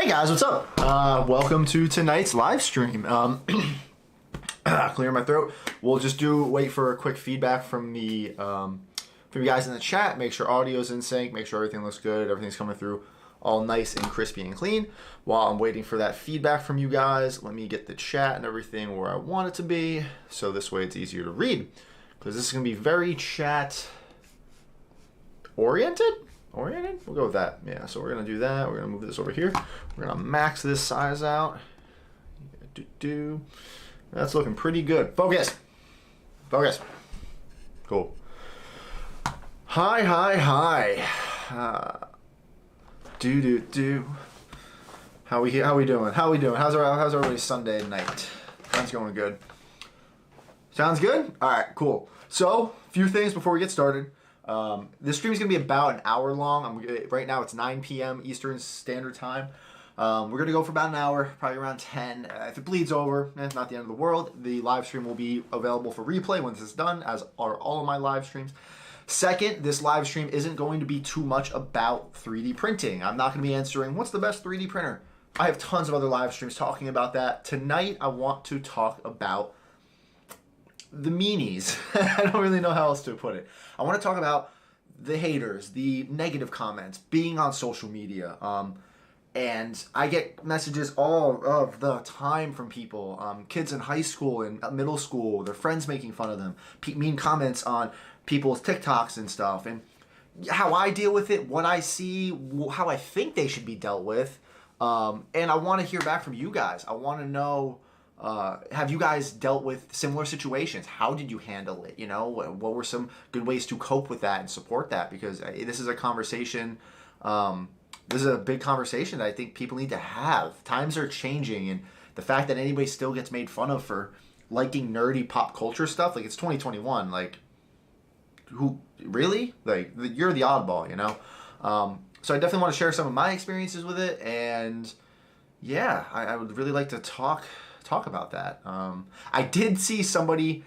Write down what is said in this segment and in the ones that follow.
Hey guys, what's up? Welcome to tonight's live stream. Clear my throat. We'll just wait for a quick feedback from the from you guys in the chat. Make sure audio's in sync. Make sure everything looks good. Everything's coming through all nice and crispy and clean. While I'm waiting for that feedback from you guys, let me get the chat and everything where I want it to be, so this way it's easier to read. Because this is gonna be very chat oriented. We'll go with that. Yeah, so we're gonna do that. We're gonna move this over here. We're gonna max this size out. That's looking pretty good. Focus. Cool. Hi. How we doing? How's everybody's Sunday night? Sounds going good. Sounds good? All right, cool. So, a few things before we get started. This stream is going to be about an hour long. Right now it's 9 p.m. Eastern Standard Time. We're going to go for about an hour, probably around 10. If it bleeds over, it's not the end of the world. The live stream will be available for replay when this is done, as are all of my live streams. Second, this live stream isn't going to be too much about 3D printing. I'm not going to be answering, what's the best 3D printer? I have tons of other live streams talking about that. Tonight, I want to talk about the meanies. I don't really know how else to put it. I want to talk about the haters, the negative comments, being on social media. And I get messages all of the time from people, kids in high school and middle school, their friends making fun of them, mean comments on people's TikToks and stuff, and how I deal with it, what I see, how I think they should be dealt with. And I want to hear back from you guys. I want to know, have you guys dealt with similar situations? How did you handle it? You know, what were some good ways to cope with that and support that? Because this is a conversation, this is a big conversation that I think people need to have. Times are changing, and the fact that anybody still gets made fun of for liking nerdy pop culture stuff, like, it's 2021, like, who, really? Like, you're the oddball, you know? So I definitely want to share some of my experiences with it, and yeah, I would really like to talk about that. I did see somebody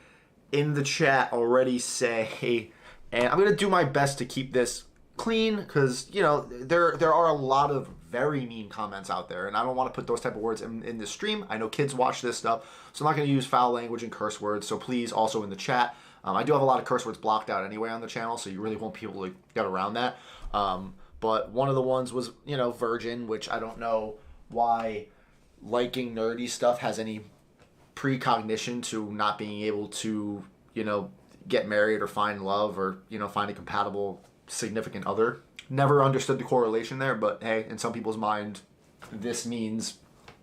in the chat already say, and I'm going to do my best to keep this clean, because, you know, there are a lot of very mean comments out there, and I don't want to put those type of words in this stream. I know kids watch this stuff, so I'm not going to use foul language and curse words, so please, also in the chat, I do have a lot of curse words blocked out anyway on the channel, so you really won't be able to get around that. But one of the ones was, you know, virgin, which I don't know why liking nerdy stuff has any precognition to not being able to, you know, get married or find love or, you know, find a compatible significant other. Never understood the correlation there, but hey, in some people's mind, this means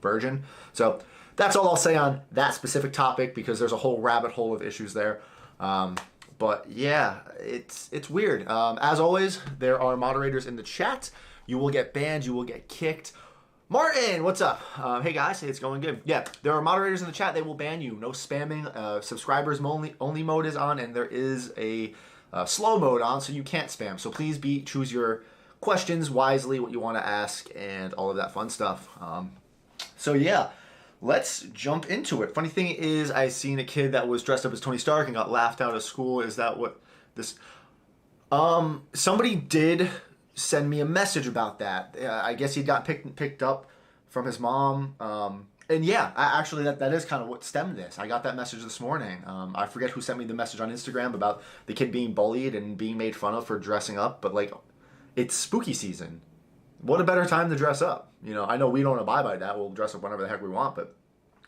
virgin. So that's all I'll say on that specific topic, because there's a whole rabbit hole of issues there. But yeah, it's weird. As always, there are moderators in the chat. You will get banned, you will get kicked. Martin, what's up? Hey guys, it's going good. Yeah, there are moderators in the chat. They will ban you. No spamming. Subscribers only mode is on, and there is a slow mode on, so you can't spam. So please choose your questions wisely, what you want to ask, and all of that fun stuff. So yeah, let's jump into it. Funny thing is, I seen a kid that was dressed up as Tony Stark and got laughed out of school. Is that what this? Somebody did send me a message about that. I guess he got picked up from his mom. And yeah, actually that is kind of what stemmed this. I got that message this morning. I forget who sent me the message on Instagram about the kid being bullied and being made fun of for dressing up. But like, it's spooky season. What a better time to dress up. You know, I know we don't abide by that. We'll dress up whenever the heck we want. But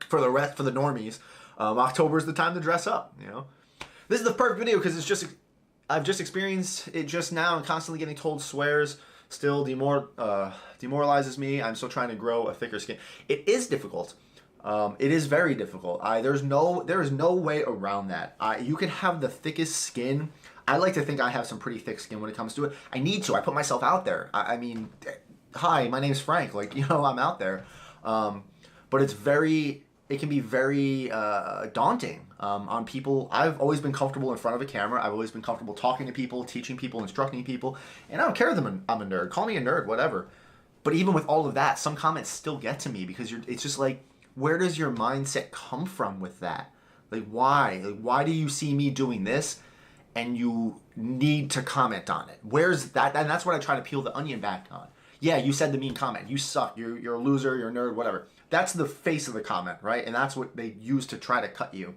for the normies, October is the time to dress up. You know, this is the perfect video because I've just experienced it just now, and constantly getting told swears still demoralizes me. I'm still trying to grow a thicker skin. It is difficult. It is very difficult. There is no way around that. You can have the thickest skin. I like to think I have some pretty thick skin when it comes to it. I need to. I put myself out there. I mean, hi, my name's Frank. Like, you know, I'm out there. But it can be very daunting on people. I've always been comfortable in front of a camera. I've always been comfortable talking to people, teaching people, instructing people. And I don't care that I'm a nerd. Call me a nerd, whatever. But even with all of that, some comments still get to me because it's just like, where does your mindset come from with that? Like, why? Like, why do you see me doing this and you need to comment on it? Where's that? And that's what I try to peel the onion back on. yeah, you said the mean comment. You suck. You're a loser. You're a nerd. Whatever. That's the face of the comment, right? And that's what they use to try to cut you.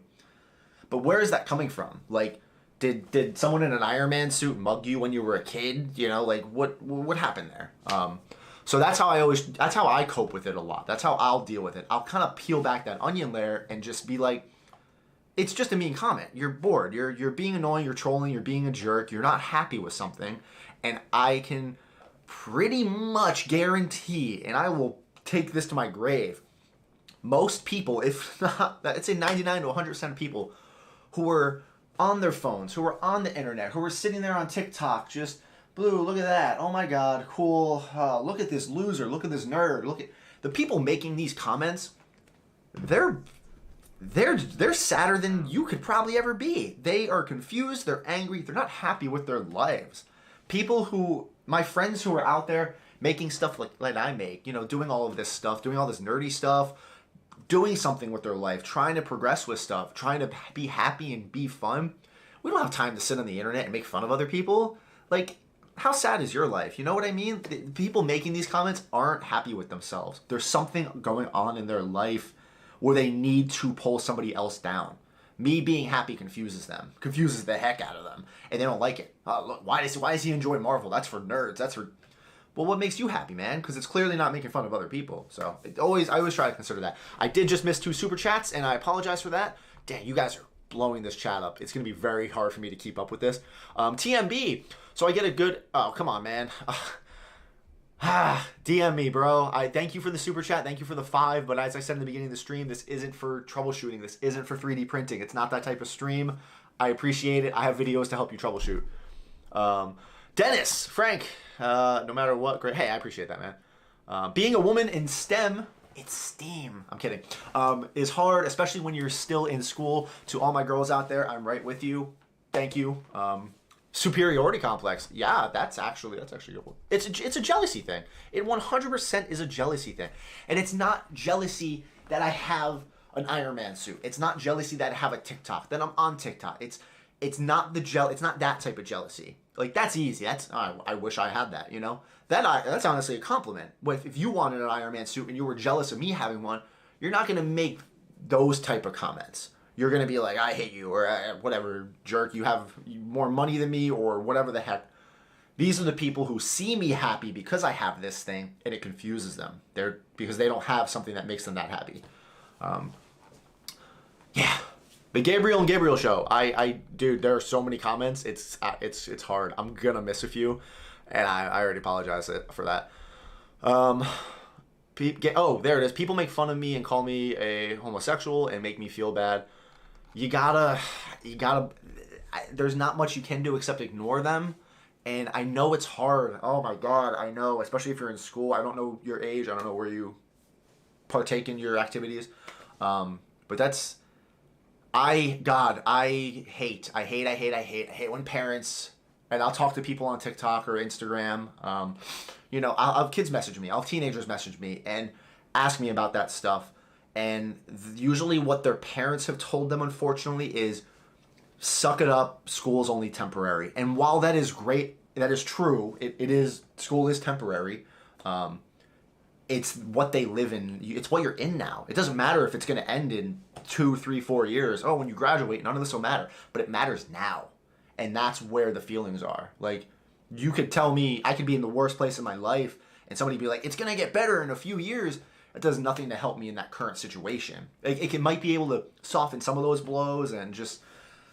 But where is that coming from? Like, did someone in an Iron Man suit mug you when you were a kid? You know, like what happened there? So that's how I cope with it a lot. That's how I'll deal with it. I'll kind of peel back that onion layer and just be like, it's just a mean comment. You're bored. You're being annoying. You're trolling. You're being a jerk. You're not happy with something, and I can pretty much guarantee, and I will take this to my grave, most people, if not, I'd say 99 to 100% of people who are on their phones, who are on the internet, who are sitting there on TikTok, just, Blue, look at that. Oh my God, cool. Look at this loser. Look at this nerd. Look at the people making these comments. They're sadder than you could probably ever be. They are confused. They're angry. They're not happy with their lives. My friends who are out there making stuff like I make, you know, doing all of this stuff, doing all this nerdy stuff, doing something with their life, trying to progress with stuff, trying to be happy and be fun. We don't have time to sit on the internet and make fun of other people. Like, how sad is your life? You know what I mean? The people making these comments aren't happy with themselves. There's something going on in their life where they need to pull somebody else down. Me being happy confuses them, confuses the heck out of them, and they don't like it. Look, why does he enjoy Marvel? That's for nerds. Well, what makes you happy, man? Because it's clearly not making fun of other people. So I always try to consider that. I did just miss 2 super chats, and I apologize for that. Dang, you guys are blowing this chat up. It's going to be very hard for me to keep up with this. TMB. So I get a good... Oh, come on, man. DM me, bro. I thank you for the super chat. Thank you for the 5. But as I said in the beginning of the stream, this isn't for troubleshooting. This isn't for 3D printing. It's not that type of stream. I appreciate it. I have videos to help you troubleshoot. Dennis, Frank, no matter what, great. Hey, I appreciate that, man. Being a woman in STEM, it's STEAM. I'm kidding. Is hard, especially when you're still in school. To all my girls out there, I'm right with you. Thank you. Superiority complex. Yeah, that's actually a good. It's a jealousy thing. It 100% is a jealousy thing, and it's not jealousy that I have an Iron Man suit. It's not jealousy that I have a TikTok. That I'm on TikTok. It's not It's not that type of jealousy. Like, that's easy. I wish I had that. You know, that's honestly a compliment. If you wanted an Iron Man suit and you were jealous of me having one, you're not gonna make those type of comments. You're going to be like, I hate you, or whatever, jerk, you have more money than me, or whatever the heck. These are the people who see me happy because I have this thing, and it confuses them. Because they don't have something that makes them that happy. Yeah. The Gabriel and Gabriel show. Dude, there are so many comments. It's hard. I'm going to miss a few, and I already apologize for that. There it is. People make fun of me and call me a homosexual and make me feel bad. You gotta, there's not much you can do except ignore them. And I know it's hard. Oh my God, I know, especially if you're in school. I don't know your age. I don't know where you partake in your activities. But I hate when parents, and I'll talk to people on TikTok or Instagram. I'll have kids message me. I'll have teenagers message me and ask me about that stuff. And usually what their parents have told them, unfortunately, is suck it up, school's only temporary. And while that is great, that is true, school is temporary, it's what they live in. It's what you're in now. It doesn't matter if it's going to end in 2, 3, 4 years. Oh, when you graduate, none of this will matter. But it matters now. And that's where the feelings are. Like, you could tell me I could be in the worst place in my life, and somebody be like, it's going to get better in a few years. It does nothing to help me in that current situation. It might be able to soften some of those blows and just,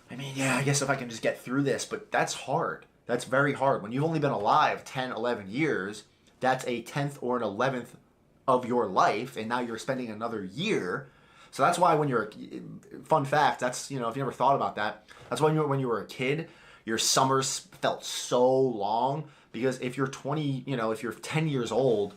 I guess if I can just get through this, but that's hard. That's very hard. When you've only been alive 10, 11 years, that's a 10th or an 11th of your life, and now you're spending another year. So that's why fun fact, that's, if you never thought about that, that's why when you were a kid, your summers felt so long, because if you're 20, if you're 10 years old,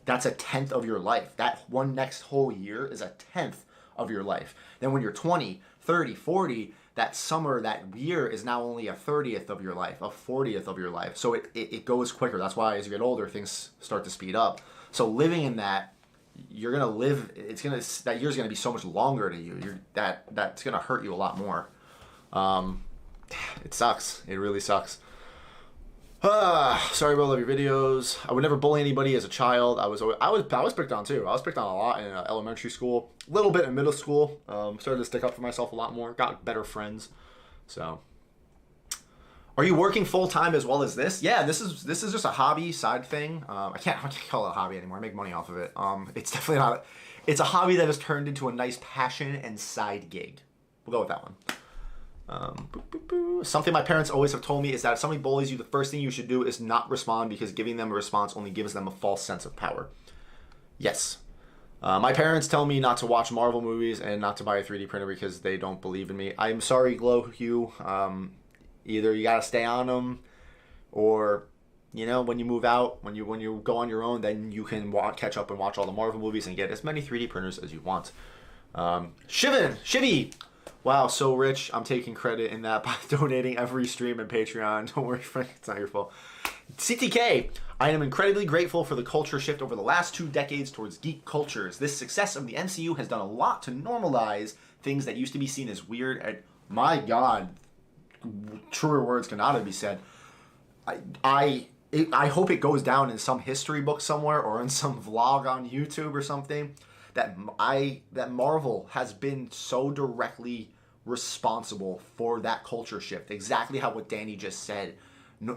that's a 10th of your life. That one next whole year is a 10th of your life. Then when you're 20, 30, 40, that summer, that year is now only a 30th of your life, a 40th of your life. So it goes quicker. That's why as you get older, things start to speed up. So living in that, you're going to live, that year's going to be so much longer to you. That's going to hurt you a lot more. It sucks. It really sucks. Sorry about all of your videos. I would never bully anybody as a child. I was picked on too. I was picked on a lot in elementary school, a little bit in middle school. Started to stick up for myself a lot more. Got better friends. So, are you working full time as well as this? Yeah, this is just a hobby side thing. I can't call it a hobby anymore. I make money off of it. It's definitely not. It's a hobby that has turned into a nice passion and side gig. We'll go with that one. Something my parents always have told me is that if somebody bullies you, the first thing you should do is not respond, because giving them a response only gives them a false sense of power. Yes. My parents tell me not to watch Marvel movies and not to buy a 3D printer because they don't believe in me. I'm sorry, Glow Hugh. Either you gotta stay on them, or when you move out, when you go on your own, then you can catch up and watch all the Marvel movies and get as many 3D printers as you want. Shivy. Wow, so rich. I'm taking credit in that by donating every stream and Patreon. Don't worry, Frank, it's not your fault. CTK, I am incredibly grateful for the culture shift over the last 2 decades towards geek cultures. This success of the MCU has done a lot to normalize things that used to be seen as weird. And my God, truer words cannot be said. I hope it goes down in some history book somewhere or in some vlog on YouTube or something that Marvel has been so directly responsible for that culture shift. Exactly how what Danny just said. No,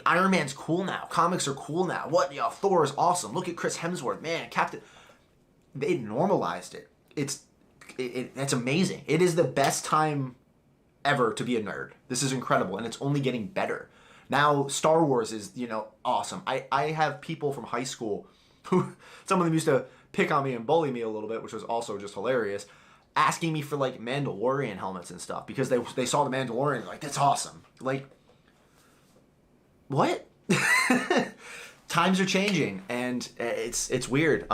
Iron Man's cool now. Comics are cool now. Thor is awesome. Look at Chris Hemsworth, man. Captain. They normalized it. That's amazing. It is the best time ever to be a nerd. This is incredible, and it's only getting better. Now Star Wars is awesome. I have people from high school who, some of them used to pick on me and bully me a little bit, which was also just hilarious, asking me for like Mandalorian helmets and stuff because they saw the Mandalorian, like, that's awesome. Like, what? Times are changing, and it's weird.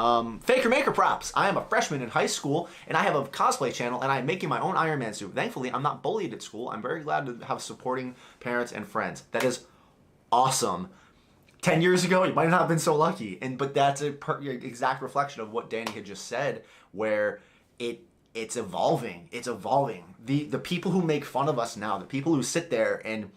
Faker Maker props. I am a freshman in high school, and I have a cosplay channel, and I am making my own Iron Man suit. Thankfully, I'm not bullied at school. I'm very glad to have supporting parents and friends. That is awesome. 10 years ago, you might not have been so lucky, but that's a exact reflection of what Danny had just said, where it's evolving. It's evolving. The people who make fun of us now, the people who sit there and,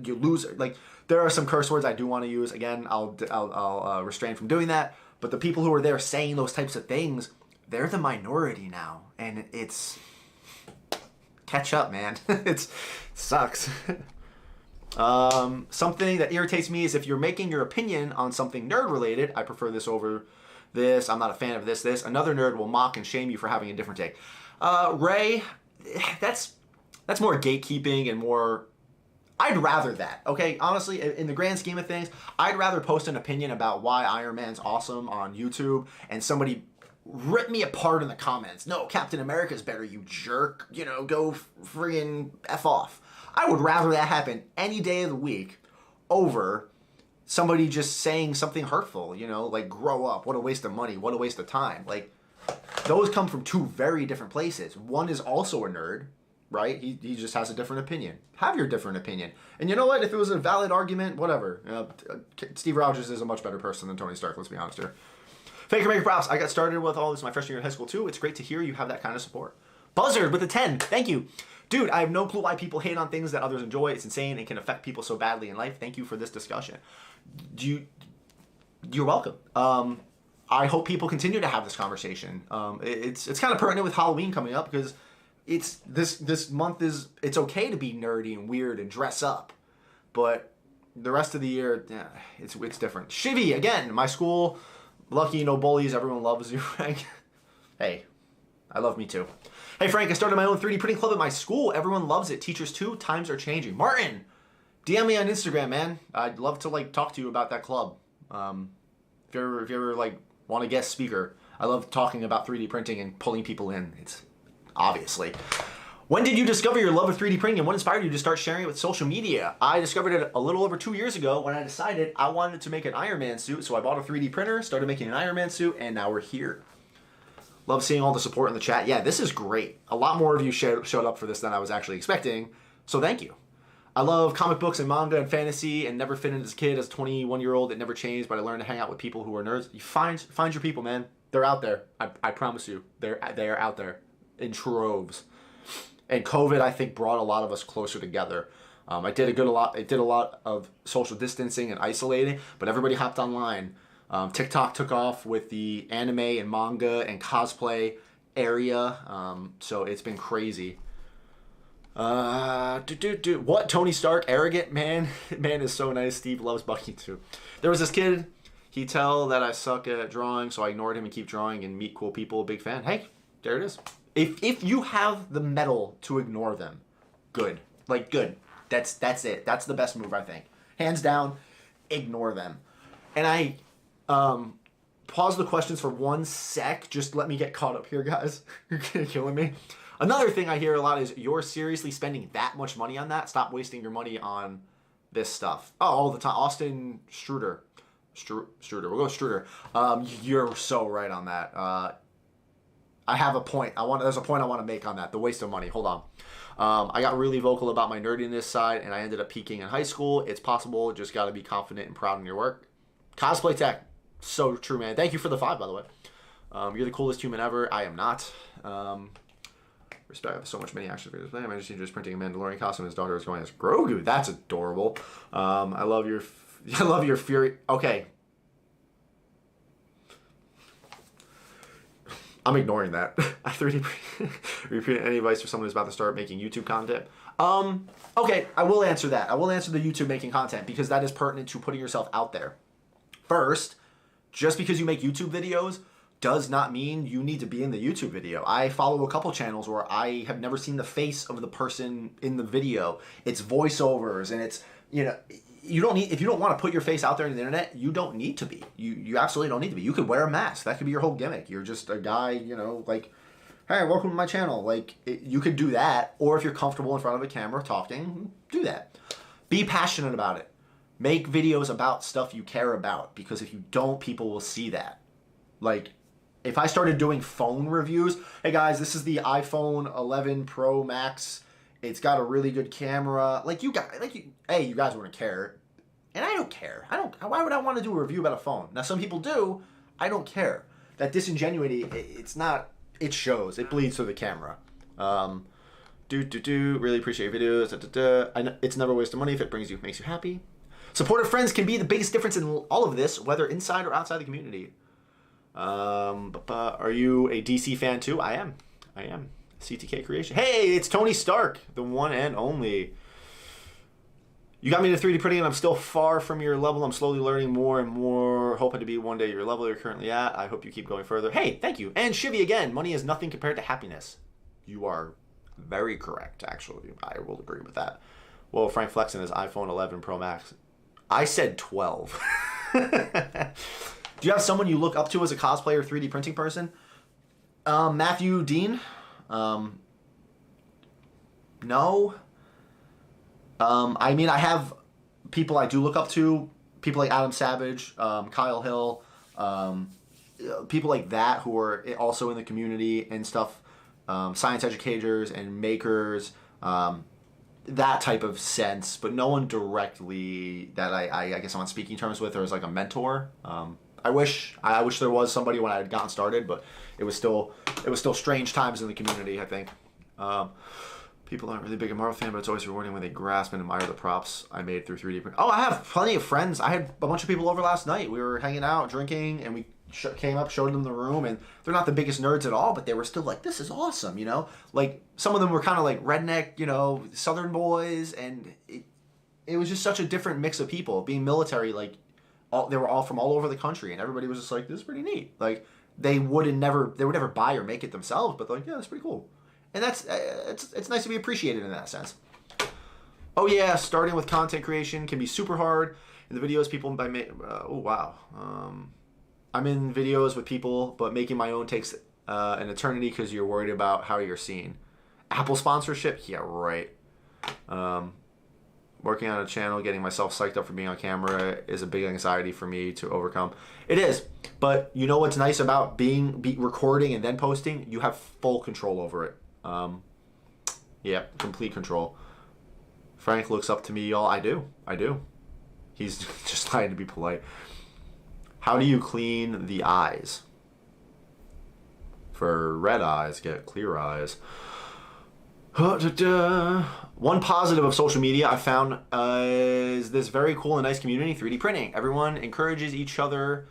you loser. Like, there are some curse words I do want to use. Again, I'll refrain from doing that. But the people who are there saying those types of things, they're the minority now, and it's catch up, man. It sucks. Something that irritates me is if you're making your opinion on something nerd related. I prefer this over this. I'm not a fan of this. Another nerd will mock and shame you for having a different take. Ray, that's more gatekeeping and more. I'd rather that, okay? Honestly, in the grand scheme of things, I'd rather post an opinion about why Iron Man's awesome on YouTube and somebody rip me apart in the comments. No, Captain America's better, you jerk. Go friggin' F off. I would rather that happen any day of the week over somebody just saying something hurtful, like, grow up. What a waste of money. What a waste of time. Like, those come from 2 very different places. One is also a nerd, right? He just has a different opinion. Have your different opinion. And you know what? If it was a valid argument, whatever. Steve Rogers is a much better person than Tony Stark, let's be honest here. Faker Maker props. I got started with all this my freshman year in high school, too. It's great to hear you have that kind of support. Buzzard with a 10. Thank you. Dude, I have no clue why people hate on things that others enjoy. It's insane and can affect people so badly in life. Thank you for this discussion. You're welcome. I hope people continue to have this conversation. It's kind of pertinent with Halloween coming up because it's this month it's okay to be nerdy and weird and dress up, but the rest of the year, it's different. Shivy again. My school, lucky, no bullies. Everyone loves you, Frank. Hey, I love me too. Hey Frank, I started my own 3D printing club at my school. Everyone loves it. Teachers too. Times are changing. Martin, DM me on Instagram, man. I'd love to talk to you about that club. If you ever want a guest speaker, I love talking about 3D printing and pulling people in. It's obviously. When did you discover your love of 3D printing and what inspired you to start sharing it with social media? I discovered it a little over 2 years ago when I decided I wanted to make an Iron Man suit. So I bought a 3D printer, started making an Iron Man suit, and now we're here. Love seeing all the support in the chat. Yeah, this is great. A lot more of you showed up for this than I was actually expecting, so thank you. I love comic books and manga and fantasy and never fit in as a kid. As a 21-year-old, it never changed, but I learned to hang out with people who are nerds. You find your people, man. They're out there. I promise you. They are out there in troves. And COVID, I think, brought a lot of us closer together. I did a lot of social distancing and isolating, but everybody hopped online. TikTok took off with the anime and manga and cosplay area, so it's been crazy. What? Tony Stark, arrogant man is so nice. Steve loves Bucky too. There was this kid. He tell that I suck at drawing, so I ignored him and keep drawing and meet cool people. Big fan. Hey, there it is. If you have the mettle to ignore them, good. Like good. That's it. That's the best move, I think. Hands down, ignore them. And I pause the questions for 1 sec. Just let me get caught up here, guys. You're killing me. Another thing I hear a lot is, you're seriously spending that much money on that? Stop wasting your money on this stuff. Oh, all the time. Austin Struder. We'll go with Struder. You're so right on that. I have a point. There's a point I want to make on that. The waste of money. Hold on. I got really vocal about my nerdiness side, and I ended up peaking in high school. It's possible. Just got to be confident and proud in your work. Cosplay tech. So true, man. Thank you for the 5, by the way. You're the coolest human ever. I am not. Respect. I have so much many action figures. My Majesty just printing a Mandalorian costume. His daughter is going as Grogu. That's adorable. I love your fury. Okay. I'm ignoring that. I 3D repeat any advice for someone who's about to start making YouTube content. Okay, I will answer that. I will answer the YouTube making content, because that is pertinent to putting yourself out there. First, just because you make YouTube videos does not mean you need to be in the YouTube video. I follow a couple channels where I have never seen the face of the person in the video. It's voiceovers, and it's, you don't need, if you don't want to put your face out there on the internet, you don't need to be. You absolutely don't need to be. You could wear a mask. That could be your whole gimmick. You're just a guy, like, hey, welcome to my channel. Like, you could do that. Or if you're comfortable in front of a camera talking, do that. Be passionate about it. Make videos about stuff you care about, because if you don't, people will see that. Like, if I started doing phone reviews, hey guys, this is the iPhone 11 Pro Max. It's got a really good camera. You guys wouldn't care. And I don't care. Why would I want to do a review about a phone? Now, some people do. I don't care. That disingenuity, it shows. It bleeds through the camera. Really appreciate your videos. I know it's never a waste of money if it makes you happy. Supportive friends can be the biggest difference in all of this, whether inside or outside the community. Are you a DC fan too? I am. CTK Creation. Hey, it's Tony Stark, the one and only. You got me to 3D printing, and I'm still far from your level. I'm slowly learning more and more, hoping to be one day your level you're currently at. I hope you keep going further. Hey, thank you. And Shivy again, money is nothing compared to happiness. You are very correct, actually. I will agree with that. Well, Frank flexing his iPhone 11 Pro Max. I said 12. Do you have someone you look up to as a cosplayer, 3D printing person? Matthew Dean? No. I have people I do look up to. People like Adam Savage, Kyle Hill, people like that who are also in the community and stuff. Science educators and makers. That type of sense, but no one directly that I guess I'm on speaking terms with, or as like a mentor. I wish there was somebody when I had gotten started, but it was still strange times in the community, I think. People aren't really big a Marvel fan, but it's always rewarding when they grasp and admire the props I made through 3D print. Oh, I have plenty of friends. I had a bunch of people over last night. We were hanging out, drinking, and we came up, showed them the room, and they're not the biggest nerds at all, but they were still like, this is awesome, Like, some of them were kind of like redneck, Southern boys, and it was just such a different mix of people. Being military, they were all from all over the country, and everybody was just like, this is pretty neat. Like, they would never buy or make it themselves, but they're like, yeah, that's pretty cool. And that's it's nice to be appreciated in that sense. Oh yeah, starting with content creation can be super hard. In the videos, people oh wow. I'm in videos with people, but making my own takes an eternity because you're worried about how you're seen. Apple sponsorship? Yeah, right. Working on a channel, getting myself psyched up for being on camera is a big anxiety for me to overcome. It is, but you know what's nice about recording and then posting? You have full control over it. Yeah, complete control. Frank looks up to me, y'all. I do. He's just trying to be polite. How do you clean the eyes? For red eyes, get clear eyes. One positive of social media I found is this very cool and nice community, 3D printing. Everyone encourages each other,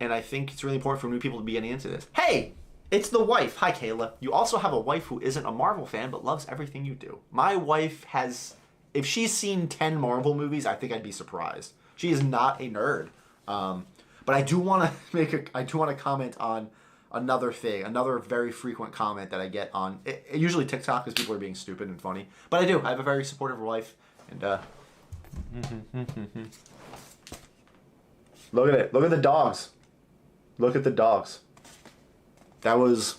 and I think it's really important for new people to be getting into this. Hey, it's the wife. Hi, Kayla. You also have a wife who isn't a Marvel fan but loves everything you do. My wife has, if she's seen 10 Marvel movies, I think I'd be surprised. She is not a nerd. But I do want to comment on another thing, another very frequent comment that I get on usually TikTok because people are being stupid and funny. But I do. I have a very supportive wife, and look at it. Look at the dogs. Look at the dogs. That was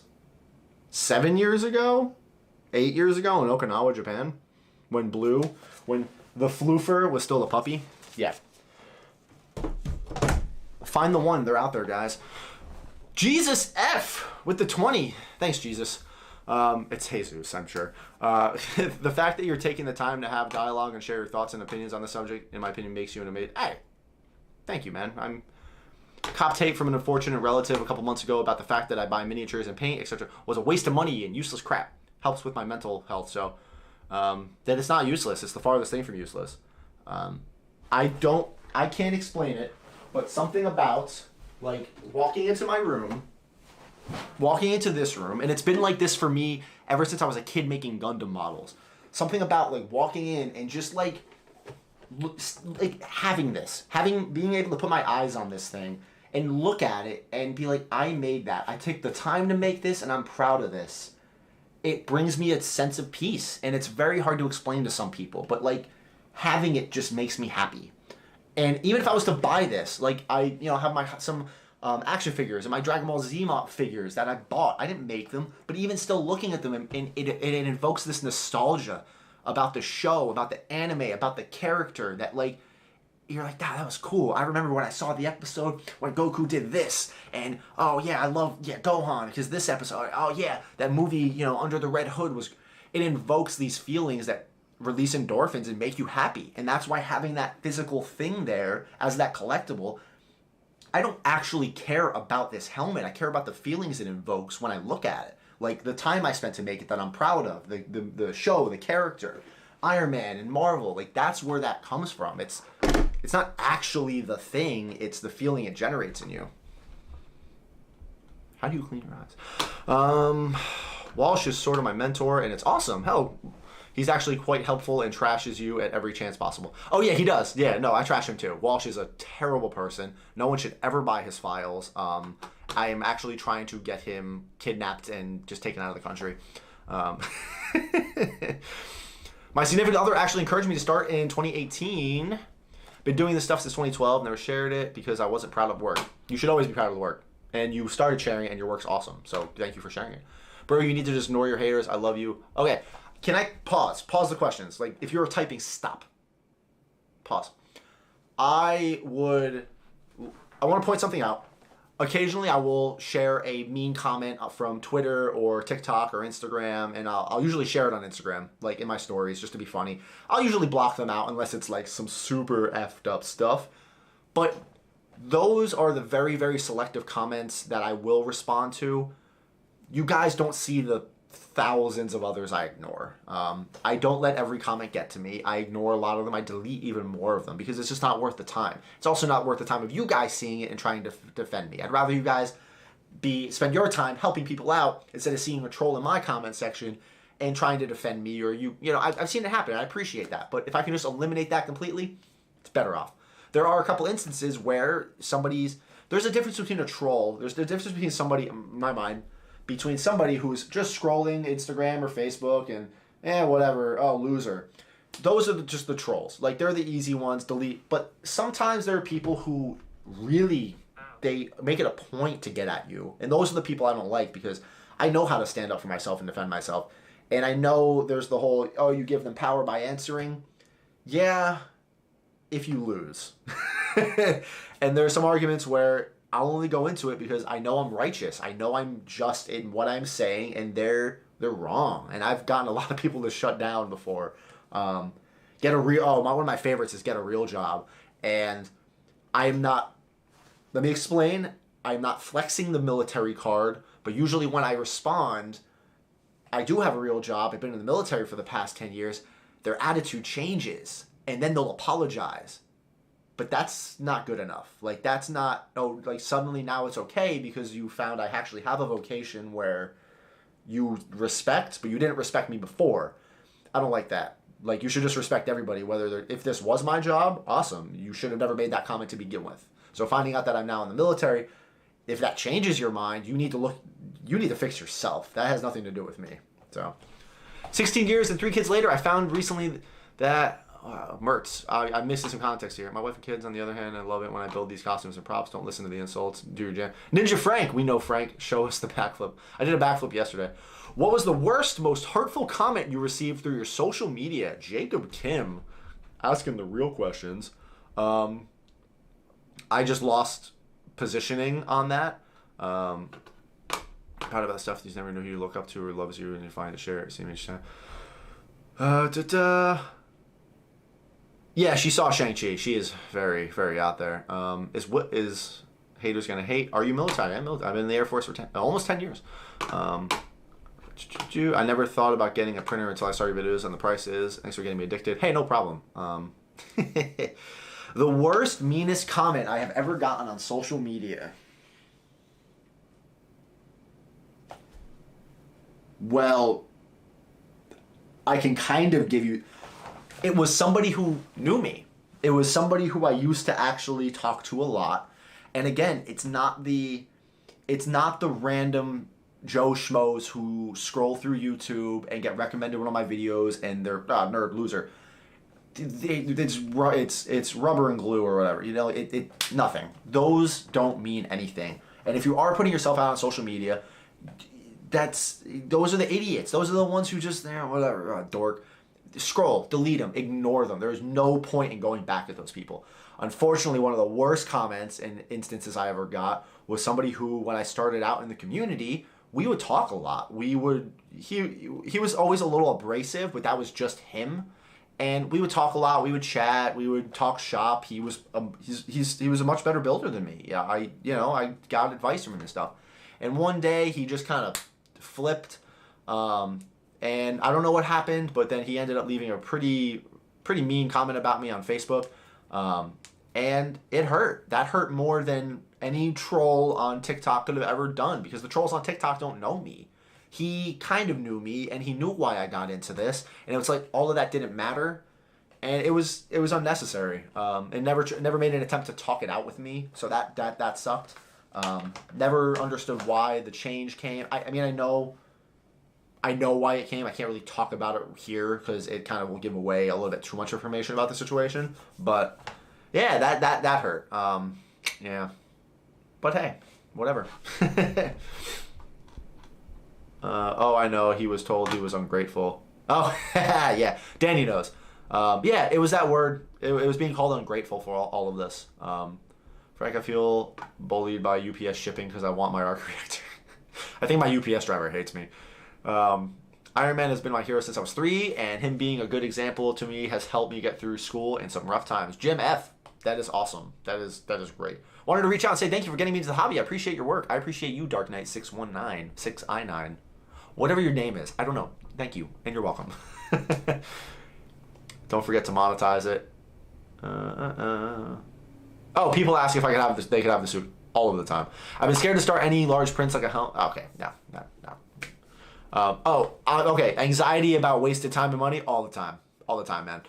7 years ago, 8 years ago in Okinawa, Japan, when the floofer was still a puppy. Yeah. Find the one. They're out there, guys. Jesus F with the 20. Thanks, Jesus. It's Jesus, I'm sure. The fact that you're taking the time to have dialogue and share your thoughts and opinions on the subject, in my opinion, makes you an amazing... Hey, thank you, man. I'm cop tape from an unfortunate relative a couple months ago about the fact that I buy miniatures and paint, etc. was a waste of money and useless crap. Helps with my mental health, so that it's not useless. It's the farthest thing from useless. I can't explain it, but something about... like walking into my room, walking into this room, and it's been like this for me ever since I was a kid making Gundam models. Something about like walking in and just like being able to put my eyes on this thing and look at it and be like, I made that. I took the time to make this and I'm proud of this. It brings me a sense of peace, and it's very hard to explain to some people, but like having it just makes me happy. And even if I was to buy this, like I, have some action figures and my Dragon Ball Z figures that I bought. I didn't make them, but even still looking at them, and it invokes this nostalgia about the show, about the anime, about the character that like, you're like, that was cool. I remember when I saw the episode when Goku did this, and oh yeah, I love Gohan because this episode. Oh yeah, that movie, Under the Red Hood was. It invokes these feelings that release endorphins and make you happy, and that's why having that physical thing there as that collectible, I don't actually care about this helmet. I care about the feelings it invokes when I look at it, like the time I spent to make it that I'm proud of, the show, the character, Iron Man and Marvel. Like that's where that comes from. It's not actually the thing, it's the feeling it generates in you. How do you clean your eyes? Walsh is sort of my mentor, and it's awesome. Hell, he's actually quite helpful and trashes you at every chance possible. Oh yeah, he does. Yeah, no, I trash him too. Walsh is a terrible person. No one should ever buy his files. I am actually trying to get him kidnapped and just taken out of the country. My significant other actually encouraged me to start in 2018. Been doing this stuff since 2012. Never shared it because I wasn't proud of work. You should always be proud of the work. And you started sharing it, and your work's awesome. So thank you for sharing it. Bro, you need to just ignore your haters. I love you. Okay. Can I pause? Pause the questions. Like, if you're typing, stop. Pause. I want to point something out. Occasionally, I will share a mean comment from Twitter or TikTok or Instagram, and I'll usually share it on Instagram, like in my stories, just to be funny. I'll usually block them out unless it's like some super effed up stuff. But those are the very, very selective comments that I will respond to. You guys don't see the thousands of others I ignore. I don't let every comment get to me. I ignore a lot of them. I delete even more of them because it's just not worth the time. It's also not worth the time of you guys seeing it and trying to defend me. I'd rather you guys spend your time helping people out instead of seeing a troll in my comment section and trying to defend me, or I've seen it happen. I appreciate that. But if I can just eliminate that completely, it's better off. There are a couple instances where there's a difference between a troll. There's the difference between somebody, in my mind, between somebody who's just scrolling Instagram or Facebook and whatever, oh, loser. Those are just the trolls. Like, they're the easy ones, delete. But sometimes there are people who really, they make it a point to get at you. And those are the people I don't like because I know how to stand up for myself and defend myself. And I know there's the whole, oh, you give them power by answering. Yeah, if you lose. And there are some arguments where I'll only go into it because I know I'm righteous. I know I'm just in what I'm saying, and they're wrong. And I've gotten a lot of people to shut down before. One of my favorites is Get a Real Job. And I'm not, let me explain, I'm not flexing the military card, but usually when I respond, I do have a real job, I've been in the military for the past 10 years, their attitude changes and then they'll apologize. But that's not good enough. Like, that's not, oh, like suddenly now it's okay because you found I actually have a vocation where you respect, but you didn't respect me before. I don't like that. Like, you should just respect everybody, if this was my job, awesome. You should have never made that comment to begin with. So finding out that I'm now in the military, if that changes your mind, you need to fix yourself. That has nothing to do with me. So 16 years and 3 kids later, I found recently that Mertz. I'm missing some context here. My wife and kids, on the other hand, I love it when I build these costumes and props. Don't listen to the insults. Do your jam. Ninja Frank. We know Frank. Show us the backflip. I did a backflip yesterday. What was the worst, most hurtful comment you received through your social media? Jacob Kim. Asking the real questions. I just lost positioning on that. Proud about the stuff. You never know who you look up to or loves you and you find to share it. See me each time. Yeah, she saw Shang-Chi. She is very, very out there. Is haters gonna hate? Are you military? I'm military. I've been in the Air Force for almost 10 years. I never thought about getting a printer until I started videos, and the price is. Thanks for getting me addicted. Hey, no problem. The worst, meanest comment I have ever gotten on social media. Well, I can kind of give you... It was somebody who knew me. It was somebody who I used to actually talk to a lot. And again, it's not the random Joe Schmoes who scroll through YouTube and get recommended one of my videos and they're nerd loser. It's rubber and glue or whatever. You know, nothing. Those don't mean anything. And if you are putting yourself out on social media, those are the idiots. Those are the ones who just whatever, dork. Scroll, delete them, ignore them. There's no point in going back at those people. Unfortunately, one of the worst comments and instances I ever got was somebody who, when I started out in the community, we would talk a lot. He was always a little abrasive, but that was just him. And we would talk a lot. We would chat. We would talk shop. He was a much better builder than me. Yeah, I got advice from him and stuff. And one day he just kind of flipped. And I don't know what happened, but then he ended up leaving a pretty mean comment about me on Facebook. And it hurt. That hurt more than any troll on TikTok could have ever done, because the trolls on TikTok don't know me. He kind of knew me, and he knew why I got into this. And it was like all of that didn't matter, and it was unnecessary. It never made an attempt to talk it out with me, so that sucked. Never understood why the change came. I mean, I know why it came. I can't really talk about it here because it kind of will give away a little bit too much information about the situation. But yeah, that hurt. Yeah. But hey, whatever. Oh, I know. He was told he was ungrateful. Oh, yeah. Danny knows. Yeah, it was that word. It was being called ungrateful for all of this. Frank, I feel bullied by UPS shipping because I want my arc reactor. I think my UPS driver hates me. Iron Man has been my hero since I was 3, and him being a good example to me has helped me get through school and some rough times. Jim F. That is awesome. That is great. Wanted to reach out and say thank you for getting me into the hobby. I appreciate your work. I appreciate you, Dark Knight 619, 6I9. Whatever your name is. I don't know. Thank you. And you're welcome. Don't forget to monetize it. Oh, people ask if I could have this. They could have the suit all of the time. I've been scared to start any large prints like a helmet. Okay, no. Okay. Anxiety about wasted time and money all the time. All the time, man.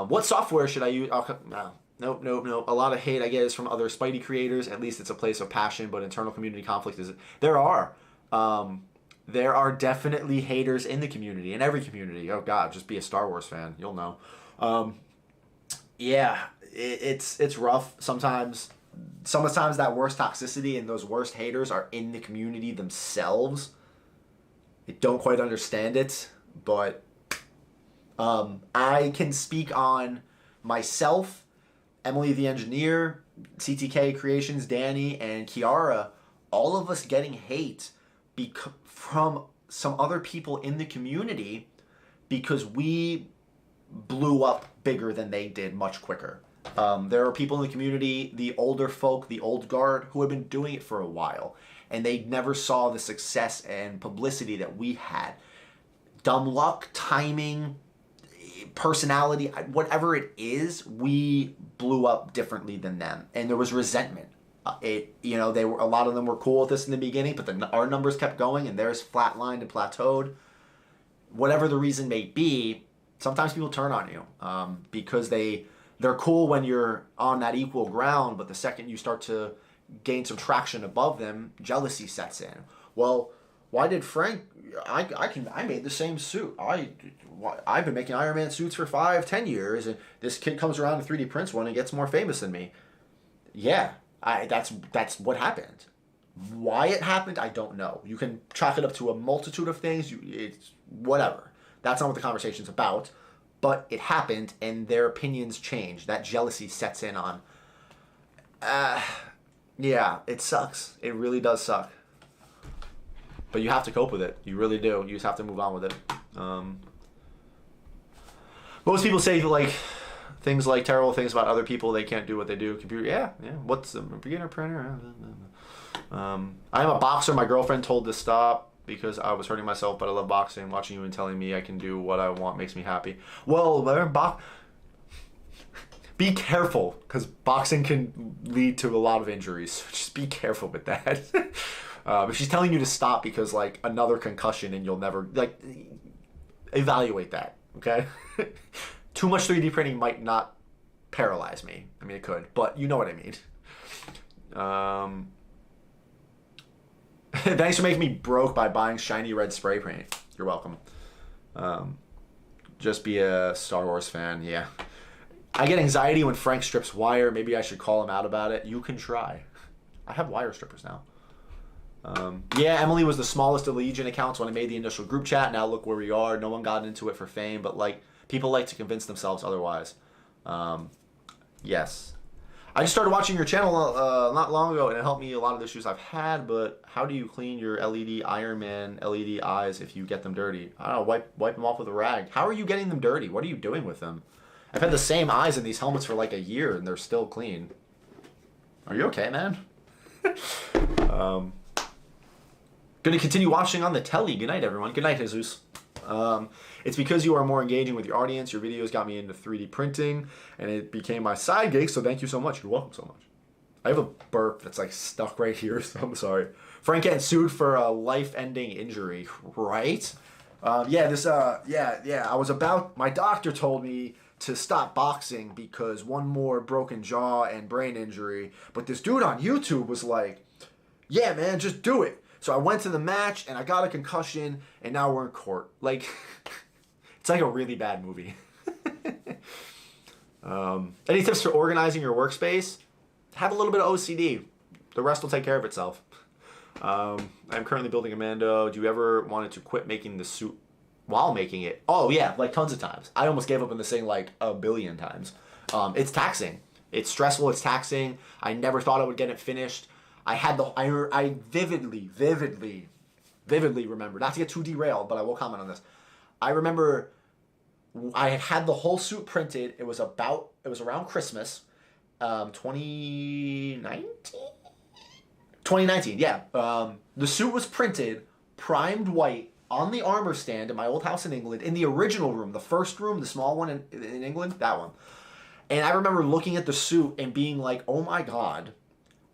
What software should I use? Oh, no. Nope. A lot of hate I get is from other Spidey creators. At least it's a place of passion, but internal community conflict is. There are definitely haters in the community, in every community. Oh God, just be a Star Wars fan. You'll know. Yeah, it's rough sometimes. Sometimes that worst toxicity and those worst haters are in the community themselves. I don't quite understand it, but I can speak on myself, Emily the engineer, CTK Creations, Danny, and Kiara, all of us getting hate from some other people in the community because we blew up bigger than they did much quicker. There are people in the community, the older folk, the old guard, who have been doing it for a while, and they never saw the success and publicity that we had. dumb luck, timing, personality, whatever it is, we blew up differently than them, and there was resentment. They were, a lot of them were cool with this in the beginning, but then our numbers kept going, and theirs flatlined and plateaued. Whatever the reason may be, sometimes people turn on you because they're cool when you're on that equal ground, but the second you start to gain some traction above them, jealousy sets in. Well, why did Frank? I made the same suit. I've been making Iron Man suits for 5-10 years, and this kid comes around and 3D prints one and gets more famous than me. Yeah, that's what happened. Why it happened, I don't know. You can chalk it up to a multitude of things. It's whatever. That's not what the conversation's about. But it happened, and their opinions changed. That jealousy sets in on. Yeah, it sucks. It really does suck. But you have to cope with it. You really do. You just have to move on with it. Most people say things like terrible things about other people. They can't do what they do. Computer, yeah. What's a beginner printer? I'm a boxer. My girlfriend told to stop because I was hurting myself, but I love boxing. Watching you and telling me I can do what I want makes me happy. Well, be careful, because boxing can lead to a lot of injuries. Just be careful with that. If she's telling you to stop because another concussion and you'll never evaluate that. Okay. Too much 3D printing might not paralyze me. I mean, it could, but you know what I mean. Thanks for making me broke by buying shiny red spray paint. You're welcome. Just be a Star Wars fan. Yeah. I get anxiety when Frank strips wire. Maybe I should call him out about it. You can try. I have wire strippers now. Yeah, Emily was the smallest of Legion accounts when I made the initial group chat. Now look where we are. No one got into it for fame, but people like to convince themselves otherwise. Yes. I just started watching your channel not long ago, and it helped me a lot of the issues I've had, but how do you clean your LED Iron Man LED eyes if you get them dirty? I don't know, wipe them off with a rag. How are you getting them dirty? What are you doing with them? I've had the same eyes in these helmets for a year, and they're still clean. Are you okay, man? Gonna continue watching on the telly. Good night, everyone. Good night, Jesus. It's because you are more engaging with your audience. Your videos got me into 3D printing, and it became my side gig, so thank you so much. You're welcome so much. I have a burp that's stuck right here, so I'm sorry. Frank getting sued for a life-ending injury, right? I was my doctor told me to stop boxing because one more broken jaw and brain injury, but this dude on YouTube was like, yeah, man, just do it. So I went to the match, and I got a concussion, and now we're in court. It's a really bad movie. Any tips for organizing your workspace? Have a little bit of OCD. The rest will take care of itself. I'm currently building a Mando. Do you ever wanted to quit making the suit while making it? Oh, yeah, tons of times. I almost gave up on this thing a billion times. It's taxing. It's stressful. It's taxing. I never thought I would get it finished. I vividly remember, not to get too derailed, but I will comment on this. I remember I had the whole suit printed. It was around Christmas, 2019? 2019, yeah. The suit was printed, primed white, on the armor stand in my old house in England, in the original room, the first room, the small one in England, that one. And I remember looking at the suit and being like, oh my God,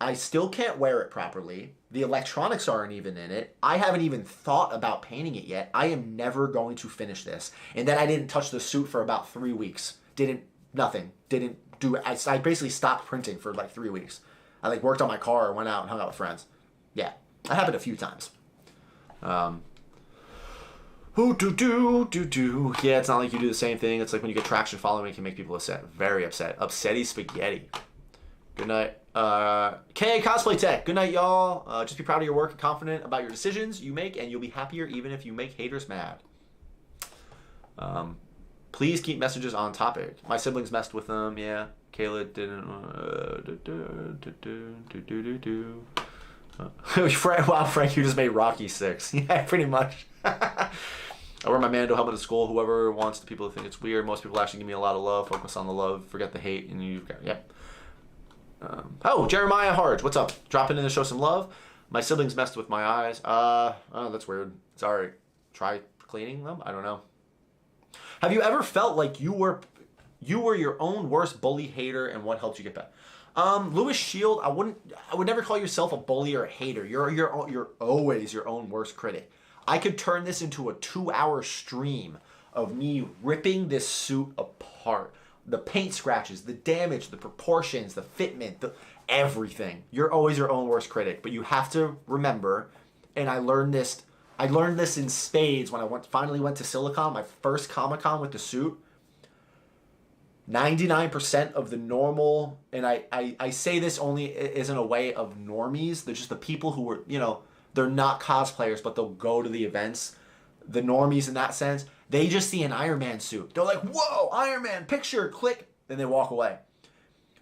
I still can't wear it properly. The electronics aren't even in it. I haven't even thought about painting it yet. I am never going to finish this. And then I didn't touch the suit for about 3 weeks. Nothing. Didn't do it. I basically stopped printing for 3 weeks. I worked on my car, went out and hung out with friends. Yeah, that happened a few times. Yeah, it's not like you do the same thing. It's like when you get traction following, it can make people upset. Very upset. Upsetty spaghetti. Good night. K Cosplay Tech. Good night, y'all. Just be proud of your work and confident about your decisions you make, and you'll be happier even if you make haters mad. Please keep messages on topic. My siblings messed with them. Yeah. Kayla didn't. Wow, Frank, you just made Rocky 6. Yeah, pretty much. I wear my Mando helmet to school. Whoever wants the people to think it's weird. Most people actually give me a lot of love. Focus on the love. Forget the hate. And you've got, yep. Jeremiah Harge, what's up? Dropping in to show some love. My siblings messed with my eyes. Oh, that's weird. Sorry. Try cleaning them. I don't know. Have you ever felt like you were your own worst bully, hater, and what helped you get better? Lewis Shield, I would never call yourself a bully or a hater. You're always your own worst critic. I could turn this into a 2-hour stream of me ripping this suit apart. The paint scratches, the damage, the proportions, the fitment, everything. You're always your own worst critic, but you have to remember, and I learned this in spades when I finally went to Silicon, my first Comic-Con with the suit. 99% of the normal, and I say this only as in a way of normies, they're just the people who were, they're not cosplayers, but they'll go to the events. The normies in that sense, they just see an Iron Man suit. They're like, whoa, Iron Man, picture, click, and they walk away.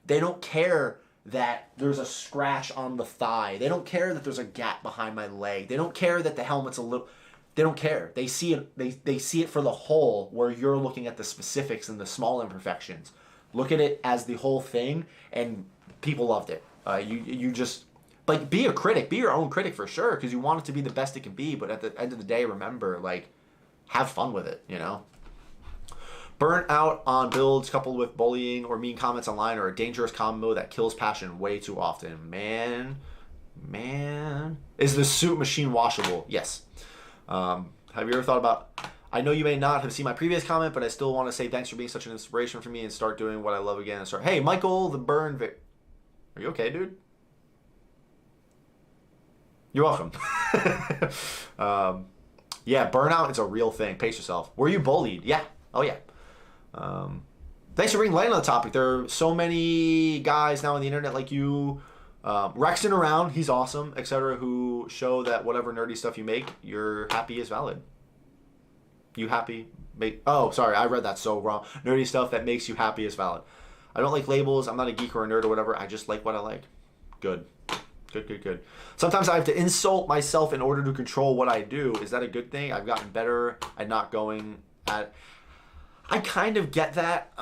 They don't care that there's a scratch on the thigh. They don't care that there's a gap behind my leg. They don't care that the helmet's a little... They don't care. They see it. They see it for the whole, where you're looking at the specifics and the small imperfections. Look at it as the whole thing, and people loved it. You just be a critic. Be your own critic for sure, because you want it to be the best it can be. But at the end of the day, remember, have fun with it. Burnt out on builds coupled with bullying or mean comments online are a dangerous combo that kills passion way too often. Man, is the suit machine washable? Yes. Have you ever thought about... I know you may not have seen my previous comment, but I still want to say thanks for being such an inspiration for me and start doing what I love again. Hey, Michael, the burn... Are you okay, dude? You're welcome. Yeah, burnout is a real thing. Pace yourself. Were you bullied? Yeah. Oh, yeah. Thanks for bringing light on the topic. There are so many guys now on the internet like you... Rexton around, he's awesome, etc., who show that whatever nerdy stuff you make, you're happy is valid. You happy? Oh, sorry, I read that so wrong. Nerdy stuff that makes you happy is valid. I don't like labels. I'm not a geek or a nerd or whatever. I just like what I like. Good. Sometimes I have to insult myself in order to control what I do. Is that a good thing? I've gotten better at not going at... I kind of get that.